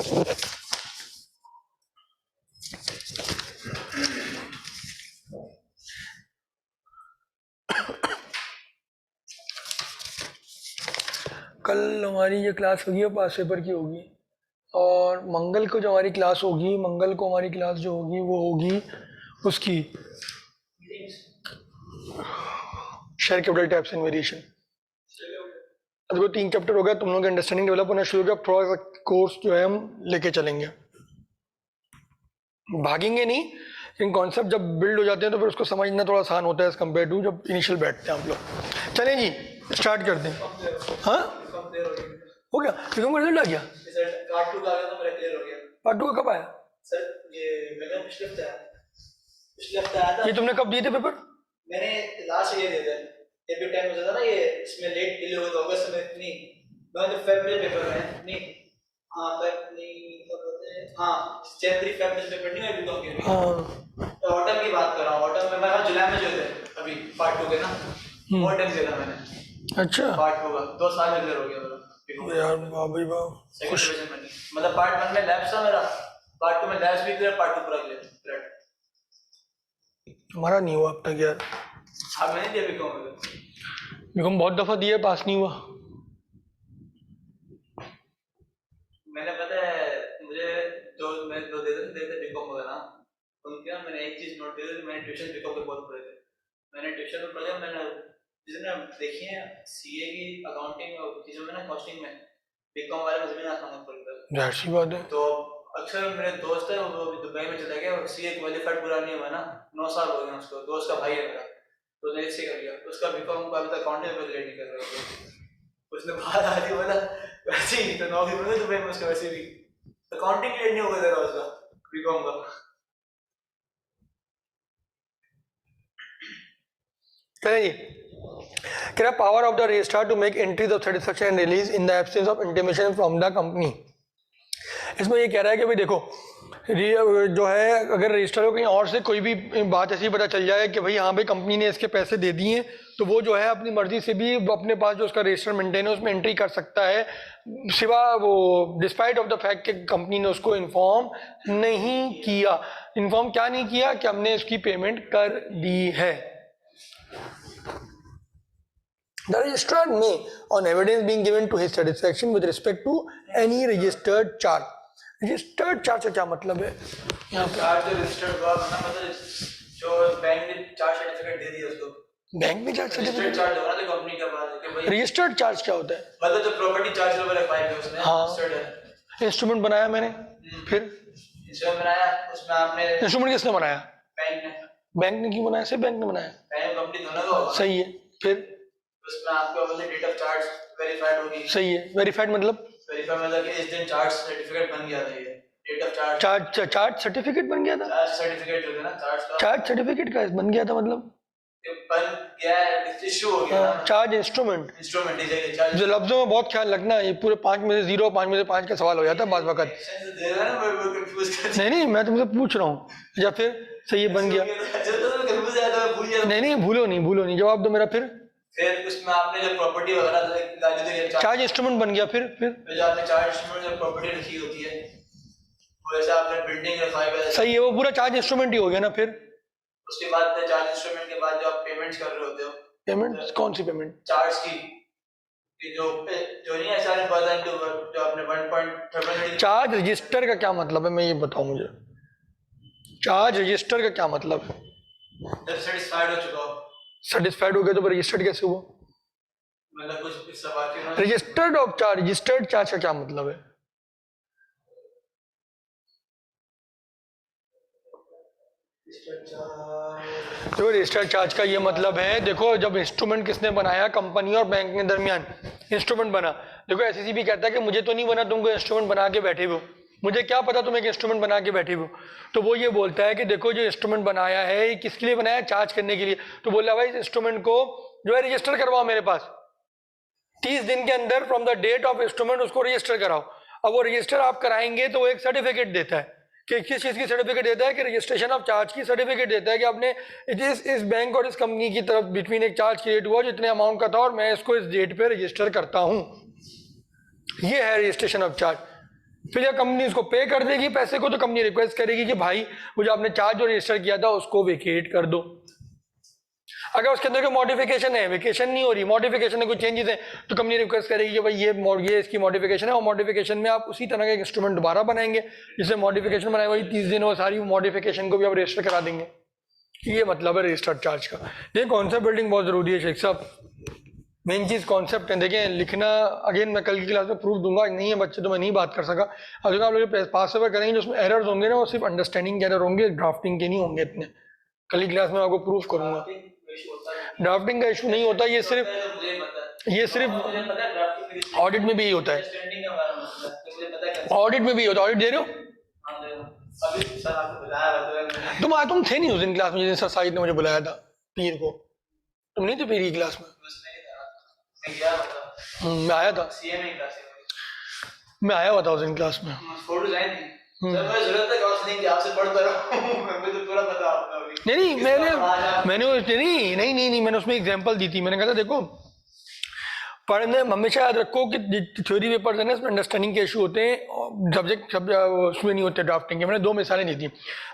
कल हमारी ये क्लास होगी वो पास पेपर की होगी, और मंगल को जो हमारी क्लास होगी, मंगल को हमारी क्लास जो होगी वो होगी उसकी share capital types and variation. अब वो 3 चैप्टर हो गया, तुम लोगों की अंडरस्टैंडिंग डेवलप होना शुरू हो गया। थोड़ा सा कोर्स जो है हम लेके चलेंगे, भागेंगे नहीं, लेकिन कॉन्सेप्ट जब बिल्ड हो जाते हैं तो फिर उसको समझना थोड़ा आसान होता है एज कम्पेयर टू जब इनिशियल बैठते हैं आप लोग। चलें जी, स्टार्ट कर दें। हाँ, हो गया, कितनों का रिजल्ट आ गया? पार्ट 2 का आ गया, तो मेरा क्लियर हो गया। पार्ट 2 का कब आया सर? ये मैंने पिछले हफ्ते आया था। ये तुमने कब दिए थे पेपर? मैंने लास्ट ईयर दिए थे, ये भी टाइम हो जाता ना, ये इसमें लेट डिले हो गया अगस्त में, नहीं मैं तो फेब में पेपर में नहीं, हां फेब नहीं कब होते हैं, हां जनवरी फेब में पेपर नहीं है अभी तो के। हां, तो ऑटम की बात कर रहा हूं, ऑटम में मैं जुलाई में जो थे अभी पार्ट 2 के ना, वो टाइम दिया था मैंने। अच्छा, पार्ट 2 का 2 साल में क्लियर हो गया मेरा यार, वाह भाई वाह, खुश। मतलब पार्ट 1 में लैब्स था मेरा, पार्ट 2 में लैब्स भी क्लियर, पार्ट 2 पूरा क्लियर। हमारा नहीं हुआ अब तक यार। अब मैंने दिया बीकॉम बहुत दफा दिया, पास नहीं हुआ। मैंने पता है, मुझे मैं दो देते बीकॉम वगैरह, उनके ना मैंने एक चीज नोट की थी, मैंने ट्यूशन बीकॉम के बहुत पढ़े थे, मैंने ट्यूशन में पढ़ा, मैंने जिसने देखी है सीए की अकाउंटिंग और चीजों में ना, कॉस्टिंग में बीकॉम वाले में जमीन आसमान का फर्क है। जाहिर सी बात है। तो अक्सर मेरे दोस्त है वो अभी दुबई में चला गया, और सीए क्वालिफाइड पूरा नहीं हुआ ना, 9 साल हो गए उसको, दोस्त का भाई है मेरा, तो ने इससे कर लिया, उसका बीकॉम का अभी तक अकाउंटिंग में क्लियर नहीं कर रहा। उसने बाहर आ रही बोला वैसे ही तो नौकरी मिल गई दुबई में उसका, वैसे भी अकाउंटिंग क्लियर नहीं हो गया था उसका बीकॉम का। कह power of the registrar to make entries of satisfaction and release in the absence of intimation from the company. इसमें ये कह रहा है कि भाई देखो, जो है अगर रजिस्टर को कहीं और से कोई भी बात ऐसी पता चल जाए कि भाई हाँ भाई कंपनी ने इसके पैसे दे दिए, तो वो जो है अपनी मर्जी से भी अपने पास जो उसका रजिस्टर मेंटेन है उसमें एंट्री कर सकता है, सिवा वो डिस्पाइट ऑफ द फैक्ट कि कंपनी ने उसको इन्फॉर्म नहीं किया। इन्फॉर्म क्या नहीं किया? कि हमने इसकी पेमेंट कर दी है। The registrar may, on evidence being given to his satisfaction with respect to any registered charge. Registered charge का क्या मतलब है? यहाँ पे चार्ज रजिस्टर्ड हुआ ना, मतलब जो बैंक ने चार्ज सर्टिफिकेट दे दिया उसको, बैंक में चार्ज सर्टिफिकेट चार्ज होगा ना कंपनी का बात है कि भाई रजिस्टर्ड चार्ज क्या होता है? मतलब जो प्रॉपर्टी चार्ज वगैरह फाइल है उसने रजिस्टर्ड है। इंस्ट्रूमेंट बनाया मैंने, फिर इंस्ट्रूमेंट बनाया, उसमें आपने इंस्ट्रूमेंट किसने बनाया? बैंक ने। बैंक ने क्यों बनाया? सिर्फ बैंक ने बनाया? बैंक कंपनी दोनों का होगा। सही है, फिर उसमें आपको वाली डेट ऑफ चार्ज वेरीफाइड होगी। सही है, वेरीफाइड मतलब वेरीफाइड मतलब कि इस दिन चार्ज सर्टिफिकेट बन गया था, ये डेट ऑफ चार्ज सर्टिफिकेट बन गया था। चार्ज सर्टिफिकेट जो है ना, चार्ज सर्टिफिकेट का बन गया था, मतलब बन गया है, इशू हो गया ना। चार्ज इंस्ट्रूमेंट चार्ज जो लफ्जों में बहुत ख्याल रखना, ये पूरे 5 में से 0, 5 में से 5 का सवाल हो जाता है बाज़ वक़्त। नहीं मैं तुमसे पूछ रहा हूँ, या फिर सही बन गया? नहीं भूलो नहीं, जवाब दो मेरा। फिर फिर उसमें आपने जो प्रॉपर्टी वगैरह डाली तो ये चार्ज इंस्ट्रूमेंट बन गया। फिर जो आपने चार्ज इंस्ट्रूमेंट जो प्रॉपर्टी रखी होती है वैसे आपने बिल्डिंग रखा है सही है, वो पूरा चार्ज इंस्ट्रूमेंट ही हो गया ना। फिर उसके बाद चार्ज इंस्ट्रूमेंट के बाद जो आप पेमेंट्स कर रहे होते हो पेमेंट कौन सी पेमेंट? चार्ज की कि जो नहीं है सारे बदन जो आपने 1.7 चार्ज रजिस्टर का क्या मतलब है, मैं ये बताऊं मुझे। चार्ज रजिस्टर का क्या मतलब है? सेटिस्फाइड हो चुका हो, सेटिस्फाइड हो गया तो रजिस्टर्ड कैसे हुआ? मतलब कुछ इस सवाल के registered of charge, registered charge का क्या मतलब है? तो रजिस्टर्ड चार्ज का ये मतलब है, देखो जब इंस्ट्रूमेंट किसने बनाया, कंपनी और बैंक के दरमियान इंस्ट्रूमेंट बना। देखो एसईसी भी कहता है कि मुझे तो नहीं बना, तुमको इंस्ट्रूमेंट बना के बैठे हो, मुझे क्या पता तुम एक इंस्ट्रूमेंट बना के बैठे हो। तो वो ये बोलता है कि देखो जो इंस्ट्रूमेंट बनाया है ये किसके लिए बनाया है, चार्ज करने के लिए। तो बोला भाई इस इंस्ट्रूमेंट को जो है रजिस्टर करवाओ मेरे पास, 30 दिन के अंदर from the date of instrument उसको रजिस्टर कराओ। अब वो रजिस्टर आप कराएंगे तो वो एक सर्टिफिकेट देता है कि किस चीज़ की सर्टिफिकेट देता है, कि रजिस्ट्रेशन ऑफ चार्ज की सर्टिफिकेट देता है कि आपने इस बैंक और इस कंपनी की तरफ बिटवीन एक चार्ज क्रिएट हुआ जो इतने अमाउंट का था और मैं इसको इस डेट पे रजिस्टर करता हूँ। ये है रजिस्ट्रेशन ऑफ चार्ज। फिर जब कंपनी उसको पे कर देगी पैसे को तो कंपनी रिक्वेस्ट करेगी कि भाई वो जो आपने चार्ज जो रजिस्टर किया था उसको वेकेट कर दो। अगर उसके अंदर कोई मॉडिफिकेशन है, वेकेशन नहीं हो रही, मॉडिफिकेशन है, कोई चेंजेस है, तो कंपनी रिक्वेस्ट करेगी कि भाई ये इसकी मॉडिफिकेशन है और मॉडिफिकेशन में आप उसी तरह का एक इंस्ट्रूमेंट दोबारा बनाएंगे जिससे मॉडिफिकेशन बनाए वही 30 दिन हो, सारी मॉडिफिकेशन को भी आप रजिस्टर करा देंगे। ये मतलब है रजिस्टर्ड चार्ज का। ये कॉन्सेप्ट बिल्डिंग बहुत जरूरी है शेख साहब, मेन चीज कॉन्सेप्ट है। देखें लिखना अगेन मैं कल की क्लास में प्रूफ दूंगा, नहीं है बच्चे तो मैं नहीं बात कर सका। अगर आप लोग पास पेपर करेंगे जो उसमें एरर्स होंगे ना वो सिर्फ अंडरस्टैंडिंग के एरर होंगे, ड्राफ्टिंग के नहीं होंगे इतने। कल की क्लास में आपको प्रूफ करूंगा। ड्राफ्टिंग का इशू नहीं होता, ये सिर्फ ऑडिट में भी यही होता है। ऑडिट में भी होता है। ऑडिट दे रहे हो तुम थे नहीं उस दिन क्लास में जिस दिन सर साहिद ने मुझे बुलाया था पीर को, तुम नहीं थे पीर की क्लास में? मैं आया था, मैं आया हुआ था उस दिन क्लास में। नहीं मैंने उसमें एग्जांपल दी थी। मैंने कहा था देखो पढ़ने हमेशा याद रखो कि थ्योरी पेपर्स है ना इसमें अंडरस्टैंडिंग के इशू होते हैं, सब्जेक्ट सब उसमें नहीं होते ड्राफ्टिंग के। मैंने 2 मिसालें दी थी।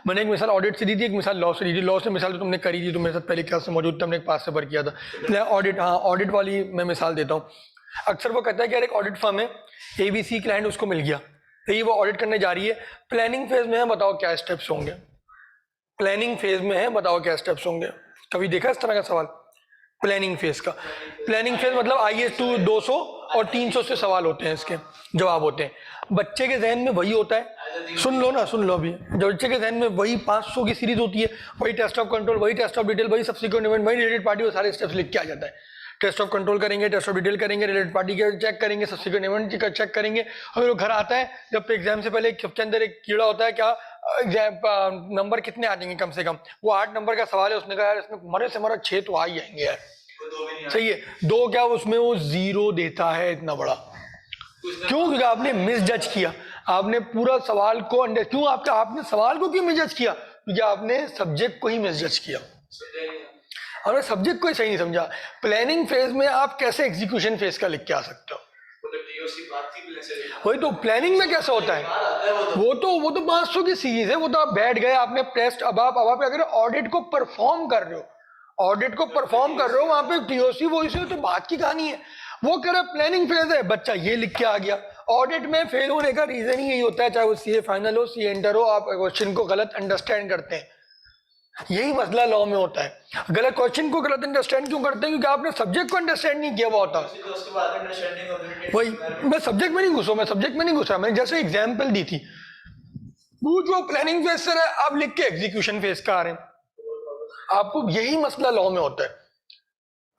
मैंने एक मिसाल ऑडिट से दी थी, एक मिसाल लॉ से दी थी। लॉ से मिसाल तो तुमने करी थी, तुम मेरे साथ पहली क्लास में मौजूद थे, हमने एक पास पेपर किया था। ऑडिट, हाँ ऑडिट वाली मैं मिसाल देता हूँ। अक्सर वो कहता है कि यार एक ऑडिट फर्म है, ABC क्लाइंट उसको मिल गया, यही वो ऑडिट करने जा रही है, प्लानिंग फेज में है, बताओ क्या स्टेप्स होंगे। प्लानिंग फेज में है, बताओ क्या स्टेप्स होंगे। कभी देखा इस तरह का सवाल प्लानिंग फेज का? प्लानिंग फेज मतलब IS 200 और 300 से सवाल होते हैं, इसके जवाब होते हैं। बच्चे के जहन में वही होता है, सुन लो ना, सुन लो अभी। जो बच्चे के जहन में वही 500 की सीरीज होती है, वही टेस्ट ऑफ कंट्रोल, वही टेस्ट ऑफ डिटेल, वही सब्सिक्वेंट इवेंट, वही रिलेटेड पार्टी, वो सारे स्टेप्स लिख के आ जाता है। टेस्ट ऑफ कंट्रोल करेंगे, टेस्ट ऑफ डिटेल करेंगे, रिलेटेड पार्टी के चेक करेंगे, सब्सिक्वेंट इवेंट का चेक करेंगे। और वो घर आता है जब एग्जाम से पहले सबके अंदर एक कीड़ा होता है, क्या नंबर कितने आ जाएंगे कम से कम, वो 8 नंबर का सवाल है, उसने कहा यार इसमें मरे से मरा 6 तो आ ही जाएंगे यार, सही है 2 क्या, उसमें वो 0 देता है इतना बड़ा। क्यों? क्योंकि आपने मिस जज किया, आपने पूरा सवाल को क्यों आपने सवाल को क्यों मिस जज किया? क्योंकि आपने सब्जेक्ट को ही मिस जज किया, हमने सब्जेक्ट को ही सही नहीं समझा। प्लानिंग फेज में आप कैसे एग्जीक्यूशन फेज का लिख के आ सकते हो? वही तो प्लानिंग में कैसे होता है, वो तो 500 की सीरीज है, वो तो आप बैठ गए, आपने टेस्ट, अब आप अगर ऑडिट को परफॉर्म कर रहे हो, वहां पे TOC वो इसे तो बात की कहानी है। वो कह रहा प्लानिंग फेज है, बच्चा ये लिख के आ गया। ऑडिट में फेल होने का रीजन ही यही होता है, चाहे वो CA फाइनल हो, CA इंटर हो, आप क्वेश्चन को गलत अंडरस्टैंड करते हैं। यही मसला लॉ में होता है, गलत क्वेश्चन को गलत अंडरस्टैंड क्यों करते हैं? क्योंकि आपने सब्जेक्ट को अंडरस्टैंड नहीं किया हुआ होता। वही मैं सब्जेक्ट में नहीं घुसा, मैंने जैसे एग्जांपल दी थी, वो जो प्लानिंग फेज से है आप लिख के एग्जीक्यूशन फेज का आ रहे हैं। आपको यही मसला लॉ में होता है,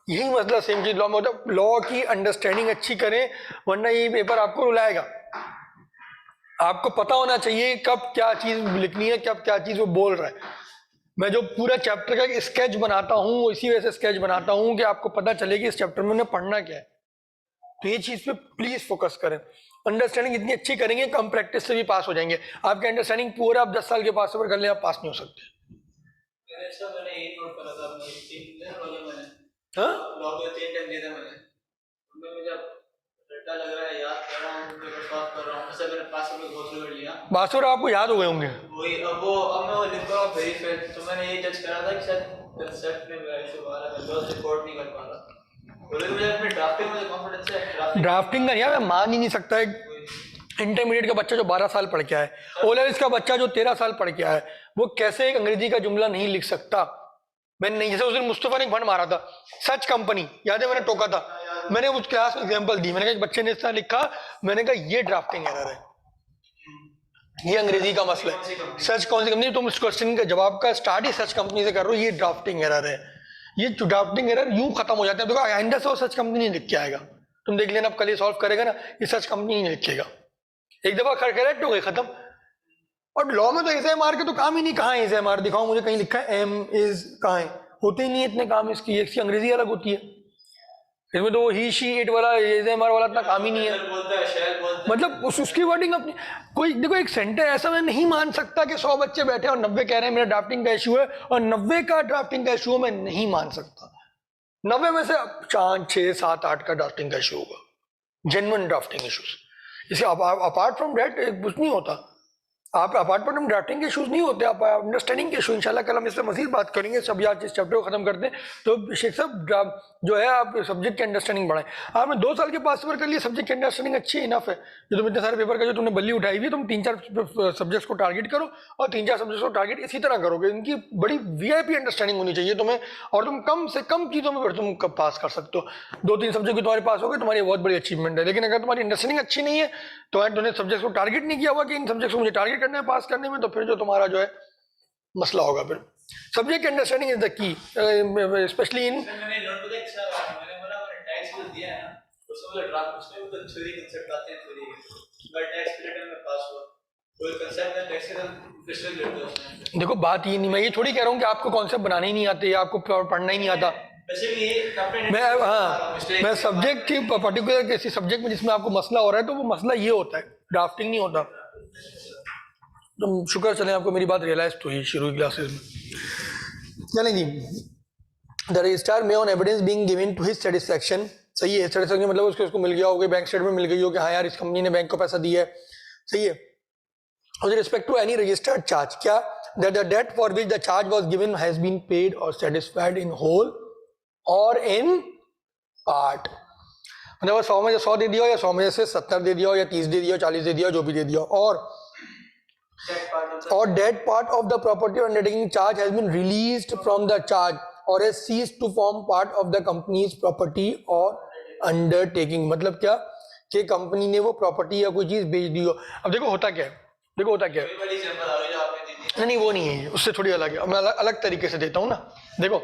यही मसला सेम चीज लॉ में होता है। लॉ की अंडरस्टैंडिंग अच्छी करें, वरना ये पेपर आपको रुलाएगा। आपको पता होना चाहिए कब क्या चीज लिखनी है, कब क्या चीज वो बोल रहा है। मैं जो पूरा चैप्टर का एक स्केच बनाता हूँ, इसी वजह से स्केच बनाता हूँ कि आपको पता चले कि इस चैप्टर में उन्हें पढ़ना क्या है। तो ये चीज पे प्लीज फोकस करें। अंडरस्टैंडिंग इतनी अच्छी करेंगे, कम प्रैक्टिस से भी पास हो जाएंगे। आपकी अंडरस्टैंडिंग पूरा आप 10 साल के पास कर ले, आप पास नहीं हो सकते। हाँ लॉग में 3 टाइम दिया था मैंने, उनमें मुझे अब रट्टा लग रहा है, याद कर रहा हूँ, पेपर सॉल्व कर रहा हूँ, वैसे मैंने पासवर्ड को गो थ्रू कर लिया। पासवर्ड आपको याद हो गए होंगे। वही अब मैं वो लिख रहा हूँ वेरीफाई, तो मैंने ये जज करा था कि शायद कंसेप्ट में मेरा इशू आ रहा है, मैं रिपोर्ट नहीं कर पा रहा। बोले मुझे अपने ड्राफ्टिंग में कॉन्फिडेंस है, ड्राफ्टिंग का यार मैं मान ही नहीं सकता, एक इंटरमीडिएट का बच्चा जो 12 साल पढ़ के आया है, ओ लेवल्स का बच्चा जो 13 साल पढ़ के आया है, वो कैसे एक अंग्रेजी का जुमला नहीं लिख सकता। मैंने नहीं, जैसे उस दिन मुस्तफा ने एक फंड मारा था, सच कंपनी, याद है मैंने टोका था, मैंने उस क्लास में एग्जांपल दी, मैंने कहा एक बच्चे ने इस तरह लिखा, मैंने कहा ये ड्राफ्टिंग एरर है, ये अंग्रेजी का मसला है। सच कौन सी कंपनी, तुम इस क्वेश्चन का जवाब का स्टार्ट ही सच कंपनी से कर रहे हो, ये ड्राफ्टिंग एरर है। ये ड्राफ्टिंग एरर यूं खत्म हो जाता है, देखो आइंदा से वो सच कंपनी नहीं लिख के आएगा, तुम देख लेना, अब कल ये सॉल्व करेगा ना, ये सच कंपनी नहीं लिखेगा, एक दफा करेक्ट हो गई, खत्म। और लॉ में तो एसएमआर के तो काम ही नहीं, कहाँ है एसएमआर, दिखाओ मुझे कहीं लिखा है एम इज, कहाँ है, होते ही नहीं इतने काम इसकी अंग्रेजी अलग होती है, इसमें तो वो ही शी इट वाला एसएमआर वाला इतना काम ही नहीं है, मतलब उसकी वर्डिंग अपनी। कोई देखो एक सेंटर ऐसा मैं नहीं मान सकता कि 100 बच्चे बैठे और 90 कह रहे हैं मेरा ड्राफ्टिंग का इशू है, और 90 का ड्राफ्टिंग का इशू मैं नहीं मान सकता, 90 में से 4 6 7 8 का ड्राफ्टिंग का इशू होगा, जेन्युइन ड्राफ्टिंग इशूज। इसे अपार्ट फ्रॉम दैट कुछ नहीं होता, आप अपार्ट फ्रॉम ड्राफ्टिंग के इशूज नहीं होते, आप अंडरस्टैंडिंग के इशू, इंशाल्लाह कल हम इस पर मजीद बात करेंगे, सब आज इस चैप्टर को खत्म करते हैं। तो शेख साहब जो है आप सब्जेक्ट की अंडरस्टैंडिंग बढ़ाएं, आपने 2 साल के पास पेपर कर लिए, सब्जेक्ट की अंडरस्टैंडिंग अच्छी इनफ है, जो तुम इतने सारे पेपर का जो तुमने बल्ली उठाई हुई, तुम 3-4 सब्जेक्ट्स को टारगेट करो, और 3-4 सब्जेक्ट्स को टारगेट इसी तरह करोगे, इनकी बड़ी वीआईपी अंडरस्टैंडिंग होनी चाहिए तुम्हें, और तुम कम से कम चीज़ों में फिर तुम कब पास कर सकते हो। 2-3 सब्जेक्ट तुम्हारे पास हो गए, तुम्हारी बहुत बड़ी अचीवमेंट है, लेकिन अगर तुम्हारी अंडरस्टैंडिंग अच्छी नहीं है, तो तुमने सब्जेक्ट को टारगेट नहीं किया हुआ कि इन सब्जेक्ट को मुझे टारगेट करना है पास करने में, तो फिर जो तुम्हारा जो है मसला होगा। फिर सब्जेक्ट की understanding is the key, specially in मैंने नोट पता है क्या, मैंने बोला मैंने टैक्स जो दिया है ना, उसमें बोला ड्राफ्ट, उसमें तो थ्योरी कांसेप्ट आते हैं, थ्योरी मैं टैक्स पीरियड में पास हुआ, कोई कांसेप्ट है टैक्स का डिस्कस करते हैं उसमें। देखो बात ये नहीं, मैं ये थोड़ी कह रहा हूँ कि आपको कॉन्सेप्ट बनाने ही नहीं आते या आपको पढ़ना ही नहीं आता, मैं सब्जेक्ट की पर्टिकुलर किसी सब्जेक्ट में जिसमें आपको मसला हो रहा है, तो वो मसला ये होता है, ड्राफ्टिंग नहीं होता। तो शुक्र चलें आपको मेरी बात रियलाइज तो ही शुरू की क्लासेस में। चलें जी, the registrar may on evidence being given to his satisfaction, सही है, सेटिस्फैक्शन मतलब उसको मिल गया होगा, बैंक स्टेटमेंट मिल गई हो कि हाँ यार इस कंपनी ने बैंक को पैसा दिया है, सही है, with respect to any registered charge, क्या that the debt for which the charge was given has been paid or satisfied in whole or in part, मतलब 100 में से 100 दे दिया, या 100 में से 70 दे दिया, या 30 दे दिया, 40 दे दिया, जो भी दे दिया, और that part of the property or undertaking charge has been released from the charge or has ceased to form part of the company's property or undertaking, मतलब क्या कि कंपनी ने वो प्रॉपर्टी या कोई चीज बेच दी हो। अब देखो होता क्या है, देखो होता क्या है, नहीं वो नहीं है, उससे थोड़ी अलग है, मैं अलग तरीके से देता हूँ ना। देखो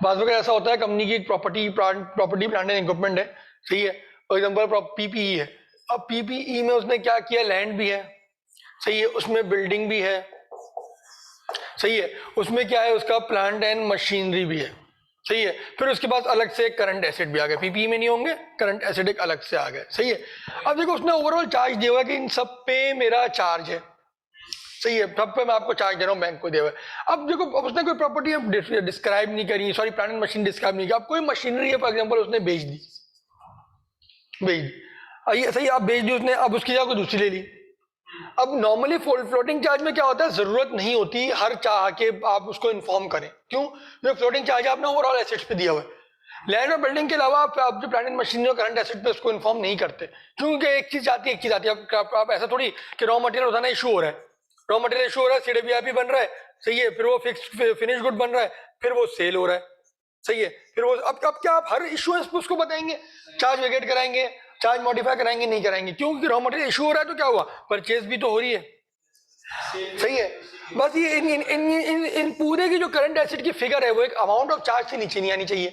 बात वगैरह ऐसा होता है, कंपनी की एक प्रॉपर्टी प्लांट एंड इक्विपमेंट है, सही है, फॉर एग्जांपल पीपीई है, अब पीपीई में उसने क्या किया, लैंड भी है, सही है, उसमें बिल्डिंग भी है, सही है, उसमें क्या है, उसका प्लांट एंड मशीनरी भी है, सही है, फिर उसके बाद अलग से करंट एसेट भी आ गए, पीपीई में नहीं होंगे, करंट एसेट एक अलग से आ गए, सही है। अब देखो उसने ओवरऑल चार्ज दिया हुआ कि इन सब पे मेरा चार्ज है, सही है, सब पे मैं आपको चार्ज दे रहा हूँ, बैंक को दिया हुआ है। अब देखो उसने कोई प्रॉपर्टी डिस्क्राइब नहीं करी, sorry plant and machine describe नहीं किया, अब कोई मशीनरी है फॉर एग्जाम्पल उसने बेच दी, सही, आप बेच दी उसने, अब उसकी जगह कोई दूसरी ले ली। अब नॉर्मली फ्लोटिंग चार्ज में क्या होता है, जरूरत नहीं होती हर चाह के आप उसको इन्फॉर्म करें, क्यों, जो फ्लोटिंग चार्ज आपने ओवरऑल एसेट्स पे दिया हुआ है, लैंड और बिल्डिंग के अलावा आप जो प्लांट एंड मशीनरी और करंट एसेट पे उसको इन्फॉर्म नहीं करते, क्योंकि एक चीज आती है, एक चीज आती है, आप ऐसा थोड़ी कि रॉ मटेरियल उठाना इशू हो रहा है, रॉ मटेरियल इशू हो रहा है, सीडब्ल्यूआईपी बन रहा है, सही है, फिर वो फिनिश गुड बन रहा है, फिर वो सेल हो रहा है, सही है, फिर वो अब क्या आप हर इशूएंस पे उसको बताएंगे, चार्ज वेकेट कराएंगे, चार्ज मॉडिफाई कराएंगे, नहीं कराएंगे, क्योंकि रॉ मटेरियल इशू हो रहा है, तो क्या हुआ, परचेज भी तो हो रही है, सही है। बस ये इन पूरे की जो करंट एसेट की फिगर है वो एक अमाउंट ऑफ चार्ज से नीचे नहीं आनी चाहिए,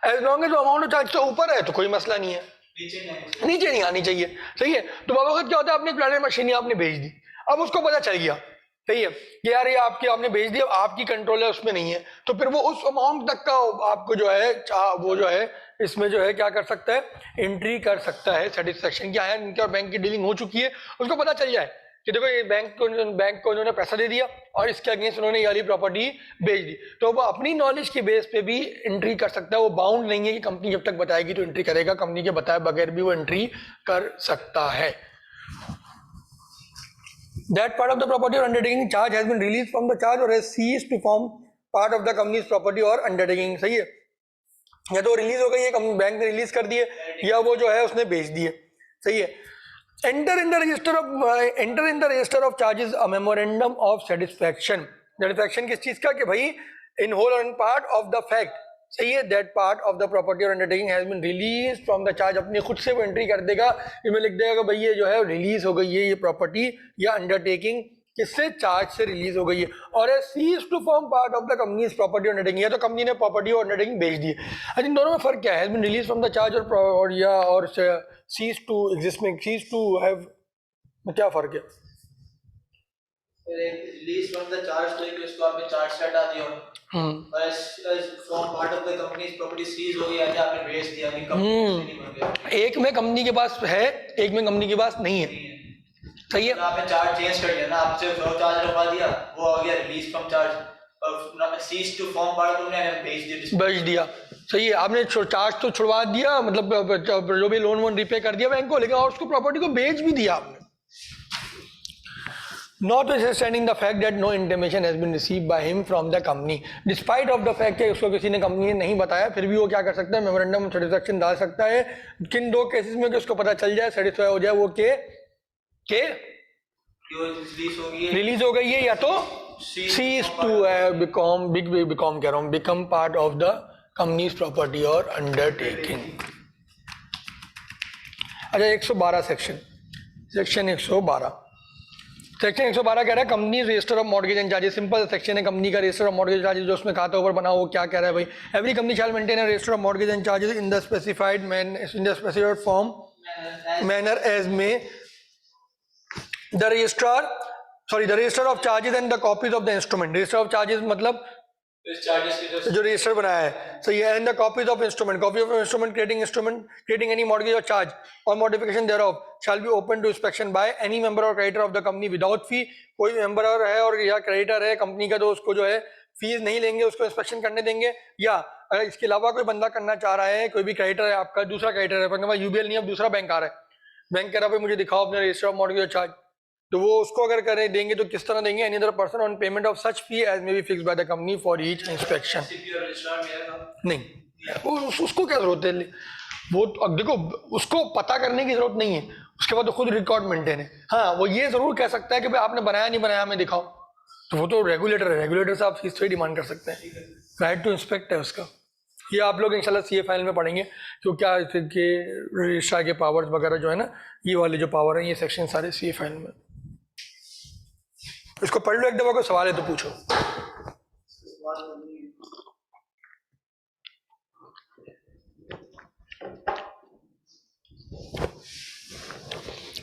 as long as amount of charge से ऊपर है तो कोई मसला नहीं है, नीचे नहीं आनी चाहिए, सही है। तो बाबा वक्त क्या होता है, अपनी प्लांट मशीन आपने भेज दी, अब उसको पता चल गया, सही है, कि यार ये आपने भेज दिया, आपकी कंट्रोल है उसमें नहीं है, तो फिर वो उस अमाउंट तक का आपको जो है वो जो है इसमें जो है क्या कर सकता है, एंट्री कर सकता है सेटिस्फेक्शन की, आया इनके और बैंक की डीलिंग हो चुकी है, उसको पता चल जाए कि देखो ये बैंक को उन्होंने पैसा दे दिया और इसके अगेंस्ट उन्होंने ये वाली प्रॉपर्टी बेच दी, तो वो अपनी नॉलेज के बेस पे भी एंट्री कर सकता है। वो बाउंड नहीं है कि कंपनी जब तक बताएगी तो एंट्री करेगा, कंपनी के बताए बगैर भी वो एंट्री कर सकता है। That part of the property or undertaking charge has been released from the charge or has ceased to form part of the company's property or undertaking। सही है, या तो रिलीज हो गई है, बैंक ने रिलीज कर दिए, या वो जो है उसने बेच दिए। सही है। Enter in the register of charges a memorandum of satisfaction. Satisfaction किस चीज का, कि भाई इन होल और in part of the fact, सही है, that part of the property और undertaking has been release from the charge. अपनी खुद से वो एंट्री कर देगा, इसमें लिख देगा भाई ये जो है रिलीज हो गई है, ये प्रॉपर्टी या अंडरटेकिंग किससे, चार्ज से रिलीज हो गई है, और cease to form part of the company's property undertaking, या तो कंपनी ने प्रॉपर्टी और अंडरटेकिंग बेच दी। आई थिंक दोनों में फर्क क्या है, has been release from the charge और सीज टू एग्जिस्ट में, सीज टू हैव में क्या फर्क है? रिलीज फ्रॉम द चार्ज तो एक इसको आपने चार्ज से हटा दिया, और from part of the company's property cease हो गई, यानी आपने बेच दिया, नहीं कंपनी नहीं बन गया। एक में कंपनी के पास है, एक में कंपनी के पास नहीं है। सही है, आपने चार्ज चेंज कर दिया ना, आपसे फ्लो चार्ज रखवा दिया, वो आ गया रिलीज फ्रॉम चार्ज, और सीज टू फॉर्म पार्ट तुमने बेच दिया। सही है, आपने चार्ज तो छुड़वा दिया, मतलब जो भी लोन वोन रिपे कर दिया बैंक को, लेकिन और उसको प्रॉपर्टी को बेच भी दिया आपने। Notwithstanding the fact that no intimation has been received by him from the company, despite of the fact कि उसको किसी ने कंपनी ने नहीं बताया, फिर भी वो क्या कर सकता है, मेमोरेंडम ऑफ सेटिस्फैक्शन डाल सकता है। किन दो केसेस में कि उसको पता चल जाए, सेटिस्फाई हो जाए वो के रिलीज हो गई है, या तो cease to become part of the company's property or undertaking। अच्छा, 112 सेक्शन 112 कह रहा है company register of mortgage and charges. Simple section है कंपनी का, रजिस्टर ऑफ मॉर्गेज चार्जेस जो उसमें खाता ऊपर बना, वो क्या कह रहा है भाई, every company shall maintain a register of mortgage and charges in the specified form manner as में the register of charges and the copies of the instrument. Register of charges मतलब जो रजिस्टर बनाया है, सही है, and the copies of instrument, copy of instrument creating any mortgage और charge or modification thereof shall be open to inspection by any member or creditor of the company without फी। कोई member है और या creditor है company का, तो उसको जो है फीस नहीं लेंगे, उसको इंस्पेक्शन करने देंगे। या अगर इसके अलावा कोई बंदा करना चाह रहा है, कोई भी क्रेडिटर है आपका, दूसरा क्रेडिटर है, पर यूबीएल नहीं, अब दूसरा बैंक आ रहा है, बैंक कह रहा है मुझे दिखाओ अपने रजिस्टर ऑफ मॉर्गेज और चार्ज, तो वो उसको अगर करे देंगे तो किस तरह देंगे, any other person on payment of such fee as may be fixed by the company for each inspection. नहीं, उसको क्या जरूरत है, वो अब देखो उसको पता करने की जरूरत नहीं है, उसके बाद तो खुद रिकॉर्ड मेंटेन है। हाँ, वो ये जरूर कह सकता है कि भाई आपने बनाया नहीं बनाया हमें दिखाओ, तो वो तो रेगुलेटर है, रेगुलेटर से आप फीस थोड़ी डिमांड कर सकते हैं, राइट टू इंस्पेक्ट है उसका। ये आप लोग इंशाल्लाह सीए फाइल में पढ़ेंगे, तो क्या के रजिस्ट्रार के पावर्स वगैरह जो है ना, ये वाले जो पावर है, ये सेक्शन सारे सीए फाइल में। इसको पढ़ लो एक दफा, कोई सवाल है तो पूछो।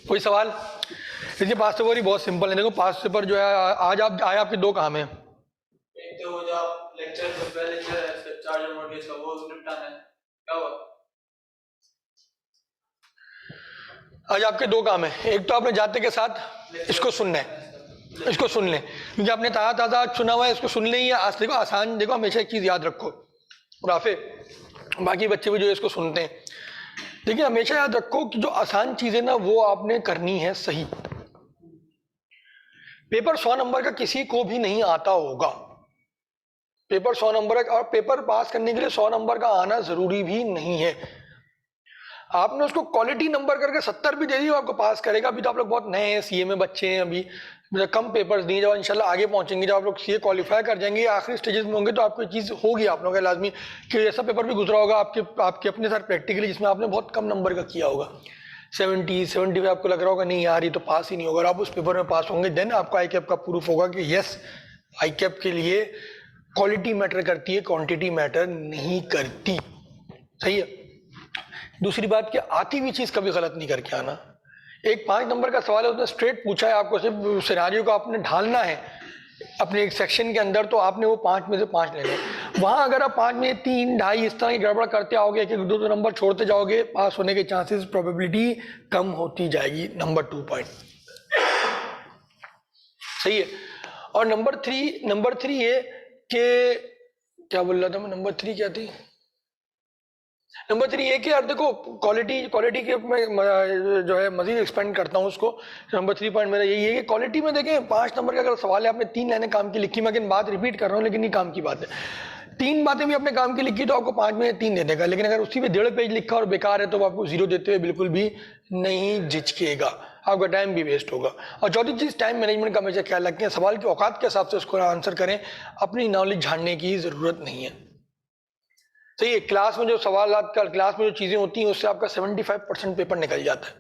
कोई सवाल? इसके पास पेपर ही बहुत सिंपल है। देखो पास पेपर जो है आज आपके दो काम है, एक तो जो आप लेक्चर का पहले लेक्चर है चार्ज और मॉर्गेज का, वो निपटाना है। क्या हुआ? आज आपके दो काम है, एक तो आपने जाते के साथ इसको सुनना है, इसको सुन लें, क्योंकि आपने ताज़ा आज सुना हुआ है, इसको सुन लें। ही आज देखो आसान, देखो हमेशा एक चीज़ याद रखो राफे, बाकी बच्चे भी जो इसको सुनते हैं, देखिए हमेशा याद रखो कि जो आसान चीज़ें ना वो आपने करनी है सही। पेपर 100 नंबर का किसी को भी नहीं आता होगा, पेपर 100 नंबर का, और पेपर पास करने के लिए 100 नंबर का आना जरूरी भी नहीं है। आपने उसको क्वालिटी नंबर करके 70 भी दे दिए, आपको पास करेगा। अभी तो आप लोग बहुत नए हैं, सीए में बच्चे हैं, अभी कम पेपर्स दिए, जब इंशाल्लाह आगे पहुंचेंगे, जब आप लोग सीए क्वालिफाई कर जाएंगे, आखिरी स्टेजेस में होंगे, तो आपको चीज़ होगी आप लोगों का लाजमी कि ऐसा पेपर भी गुजरा होगा आपके अपने साथ प्रैक्टिकली, जिसमें आपने बहुत कम नंबर का किया होगा, 70-75 आपको लग रहा होगा नहीं यार ये तो पास ही नहीं होगा, और आप उस पेपर में पास होंगे, देन आपको आई कैप का प्रूफ होगा कि यस आई कैप के लिए क्वालिटी मैटर करती है, क्वांटिटी मैटर नहीं करती। सही है। दूसरी बात कि आती हुई चीज़ कभी गलत नहीं करके आना। एक 5 नंबर का सवाल है, उसने स्ट्रेट पूछा है आपको, सिर्फ सिनेरियो को आपने ढालना है अपने एक सेक्शन के अंदर, तो आपने वो 5 में से 5 लेने। वहाँ अगर आप 5 में 3, 2.5 इस तरह की गड़बड़ करते आओगे, एक 2 नंबर छोड़ते जाओगे, पास होने के चांसेस प्रोबेबिलिटी कम होती जाएगी। Number 2 point. सही है। और नंबर थ्री ये कि क्या बोल रहा था मैं, नंबर 3 क्या थी, नंबर 3 ये कि यार देखो क्वालिटी के मैं जो है मजीद एक्सपेंड करता हूँ उसको। नंबर 3 पॉइंट मेरा यही है कि क्वालिटी में देखें 5 नंबर का अगर सवाल है, आपने 3 लाइनें काम की लिखी, मैं लेकिन बात रिपीट कर रहा हूँ लेकिन ये काम की बात है, 3 बातें भी अपने काम की लिखी तो आपको 5 में 3 दे देगा, लेकिन अगर उसी पे 1.5 पेज लिखा और बेकार है तो वो आपको 0 देते हुए बिल्कुल भी नहीं झिझकेगा, आपका टाइम भी वेस्ट होगा। और चौथी चीज़ टाइम मैनेजमेंट का हमेशा ख्याल रखें, सवाल की औकात के हिसाब से उसको आंसर करें, अपनी नॉलेज झाड़ने की ज़रूरत नहीं है। सही है। क्लास में जो सवाल क्लास में जो चीज़ें होती हैं उससे आपका 75% पेपर निकल जाता है,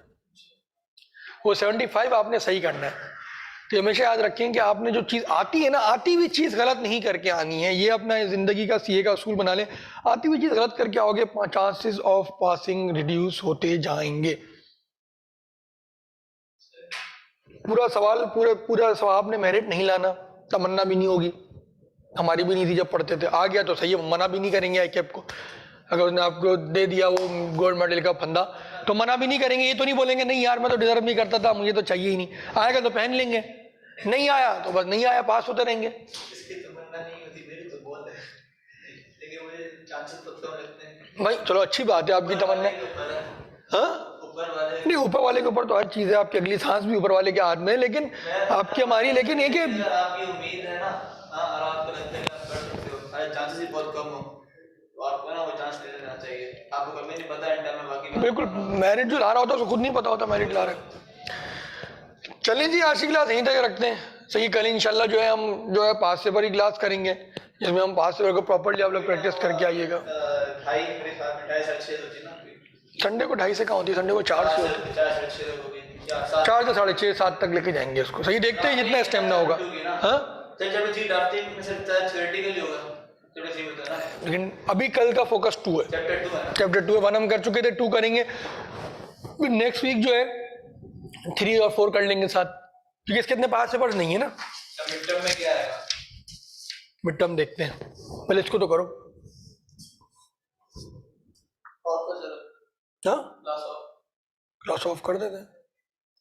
वो 75 आपने सही करना है। तो हमेशा याद रखें कि आपने जो चीज़ आती है ना, आती हुई चीज़ गलत नहीं करके आनी है, ये अपना ज़िंदगी का सीए का असूल बना लें। आती हुई चीज़ गलत करके आओगे, चांसेस ऑफ पासिंग रिड्यूस होते जाएंगे। पूरा सवाल आपने मेरिट नहीं लाना, तमन्ना भी नहीं होगी, हमारी भी नहीं थी जब पढ़ते थे। आ गया तो सही है, मना भी नहीं करेंगे आईकेप को, अगर उसने आपको दे दिया वो गोल्ड मेडल का फंदा तो मना भी नहीं करेंगे, ये तो नहीं बोलेंगे नहीं यार मैं तो डिजर्व नहीं करता था, मुझे तो चाहिए ही नहीं, आएगा तो पहन लेंगे, नहीं आया तो बस नहीं आया, पास होते रहेंगे। इसकी तमन्ना नहीं होती, मेरी तो बहुत है, लेकिन मुझे चांसेस तो कम लगते हैं भाई चलो अच्छी बात है आपकी तमन्ना। हाँ नहीं, ऊपर वाले के ऊपर तो हर चीज़ है, आपकी अगली सांस भी ऊपर वाले के हाथ में है, लेकिन आपकी हमारी, लेकिन एक आपकी उम्मीद है ना, हाँ, और आपको लगता है कि आप कर सकते हो, अरे चांसेस ही बहुत कम हो तो आपको ना वो चांस ले लेना चाहिए। आपको कभी नहीं पता एंड में बाकी बिल्कुल मेरिट जो ला रहा होता है उसको खुद नहीं पता होता मेरिट ला रहा है। चलें जी, आज की क्लास यहीं तक रखते हैं। सही, कल इंशाल्लाह जो है हम जो है पास पेपर की क्लास करेंगे, जिसमें हम पास पेपर को प्रॉपर्ली आप लोग प्रैक्टिस करके आइएगा। संडे को 2:30 से कहाँ होती है, संडे को 4 से होती है, 4 से 6:30 7 तक लेके जाएंगे उसको। सही, देखते हैं जितना स्टेमिना होगा। हाँ लेकिन अभी कल का फोकस 2 है, चैप्टर 2 है, 1 हम कर चुके थे, 2 करेंगे। नेक्स्ट वीक जो है 3 और 4 कर लेंगे साथ, क्योंकि इसके इतने पास पेपर्स नहीं है ना। मिड में क्या आएगा, मिड टर्म देखते हैं, पहले इसको तो करो। हाँ क्लास ऑफ कर देते हैं।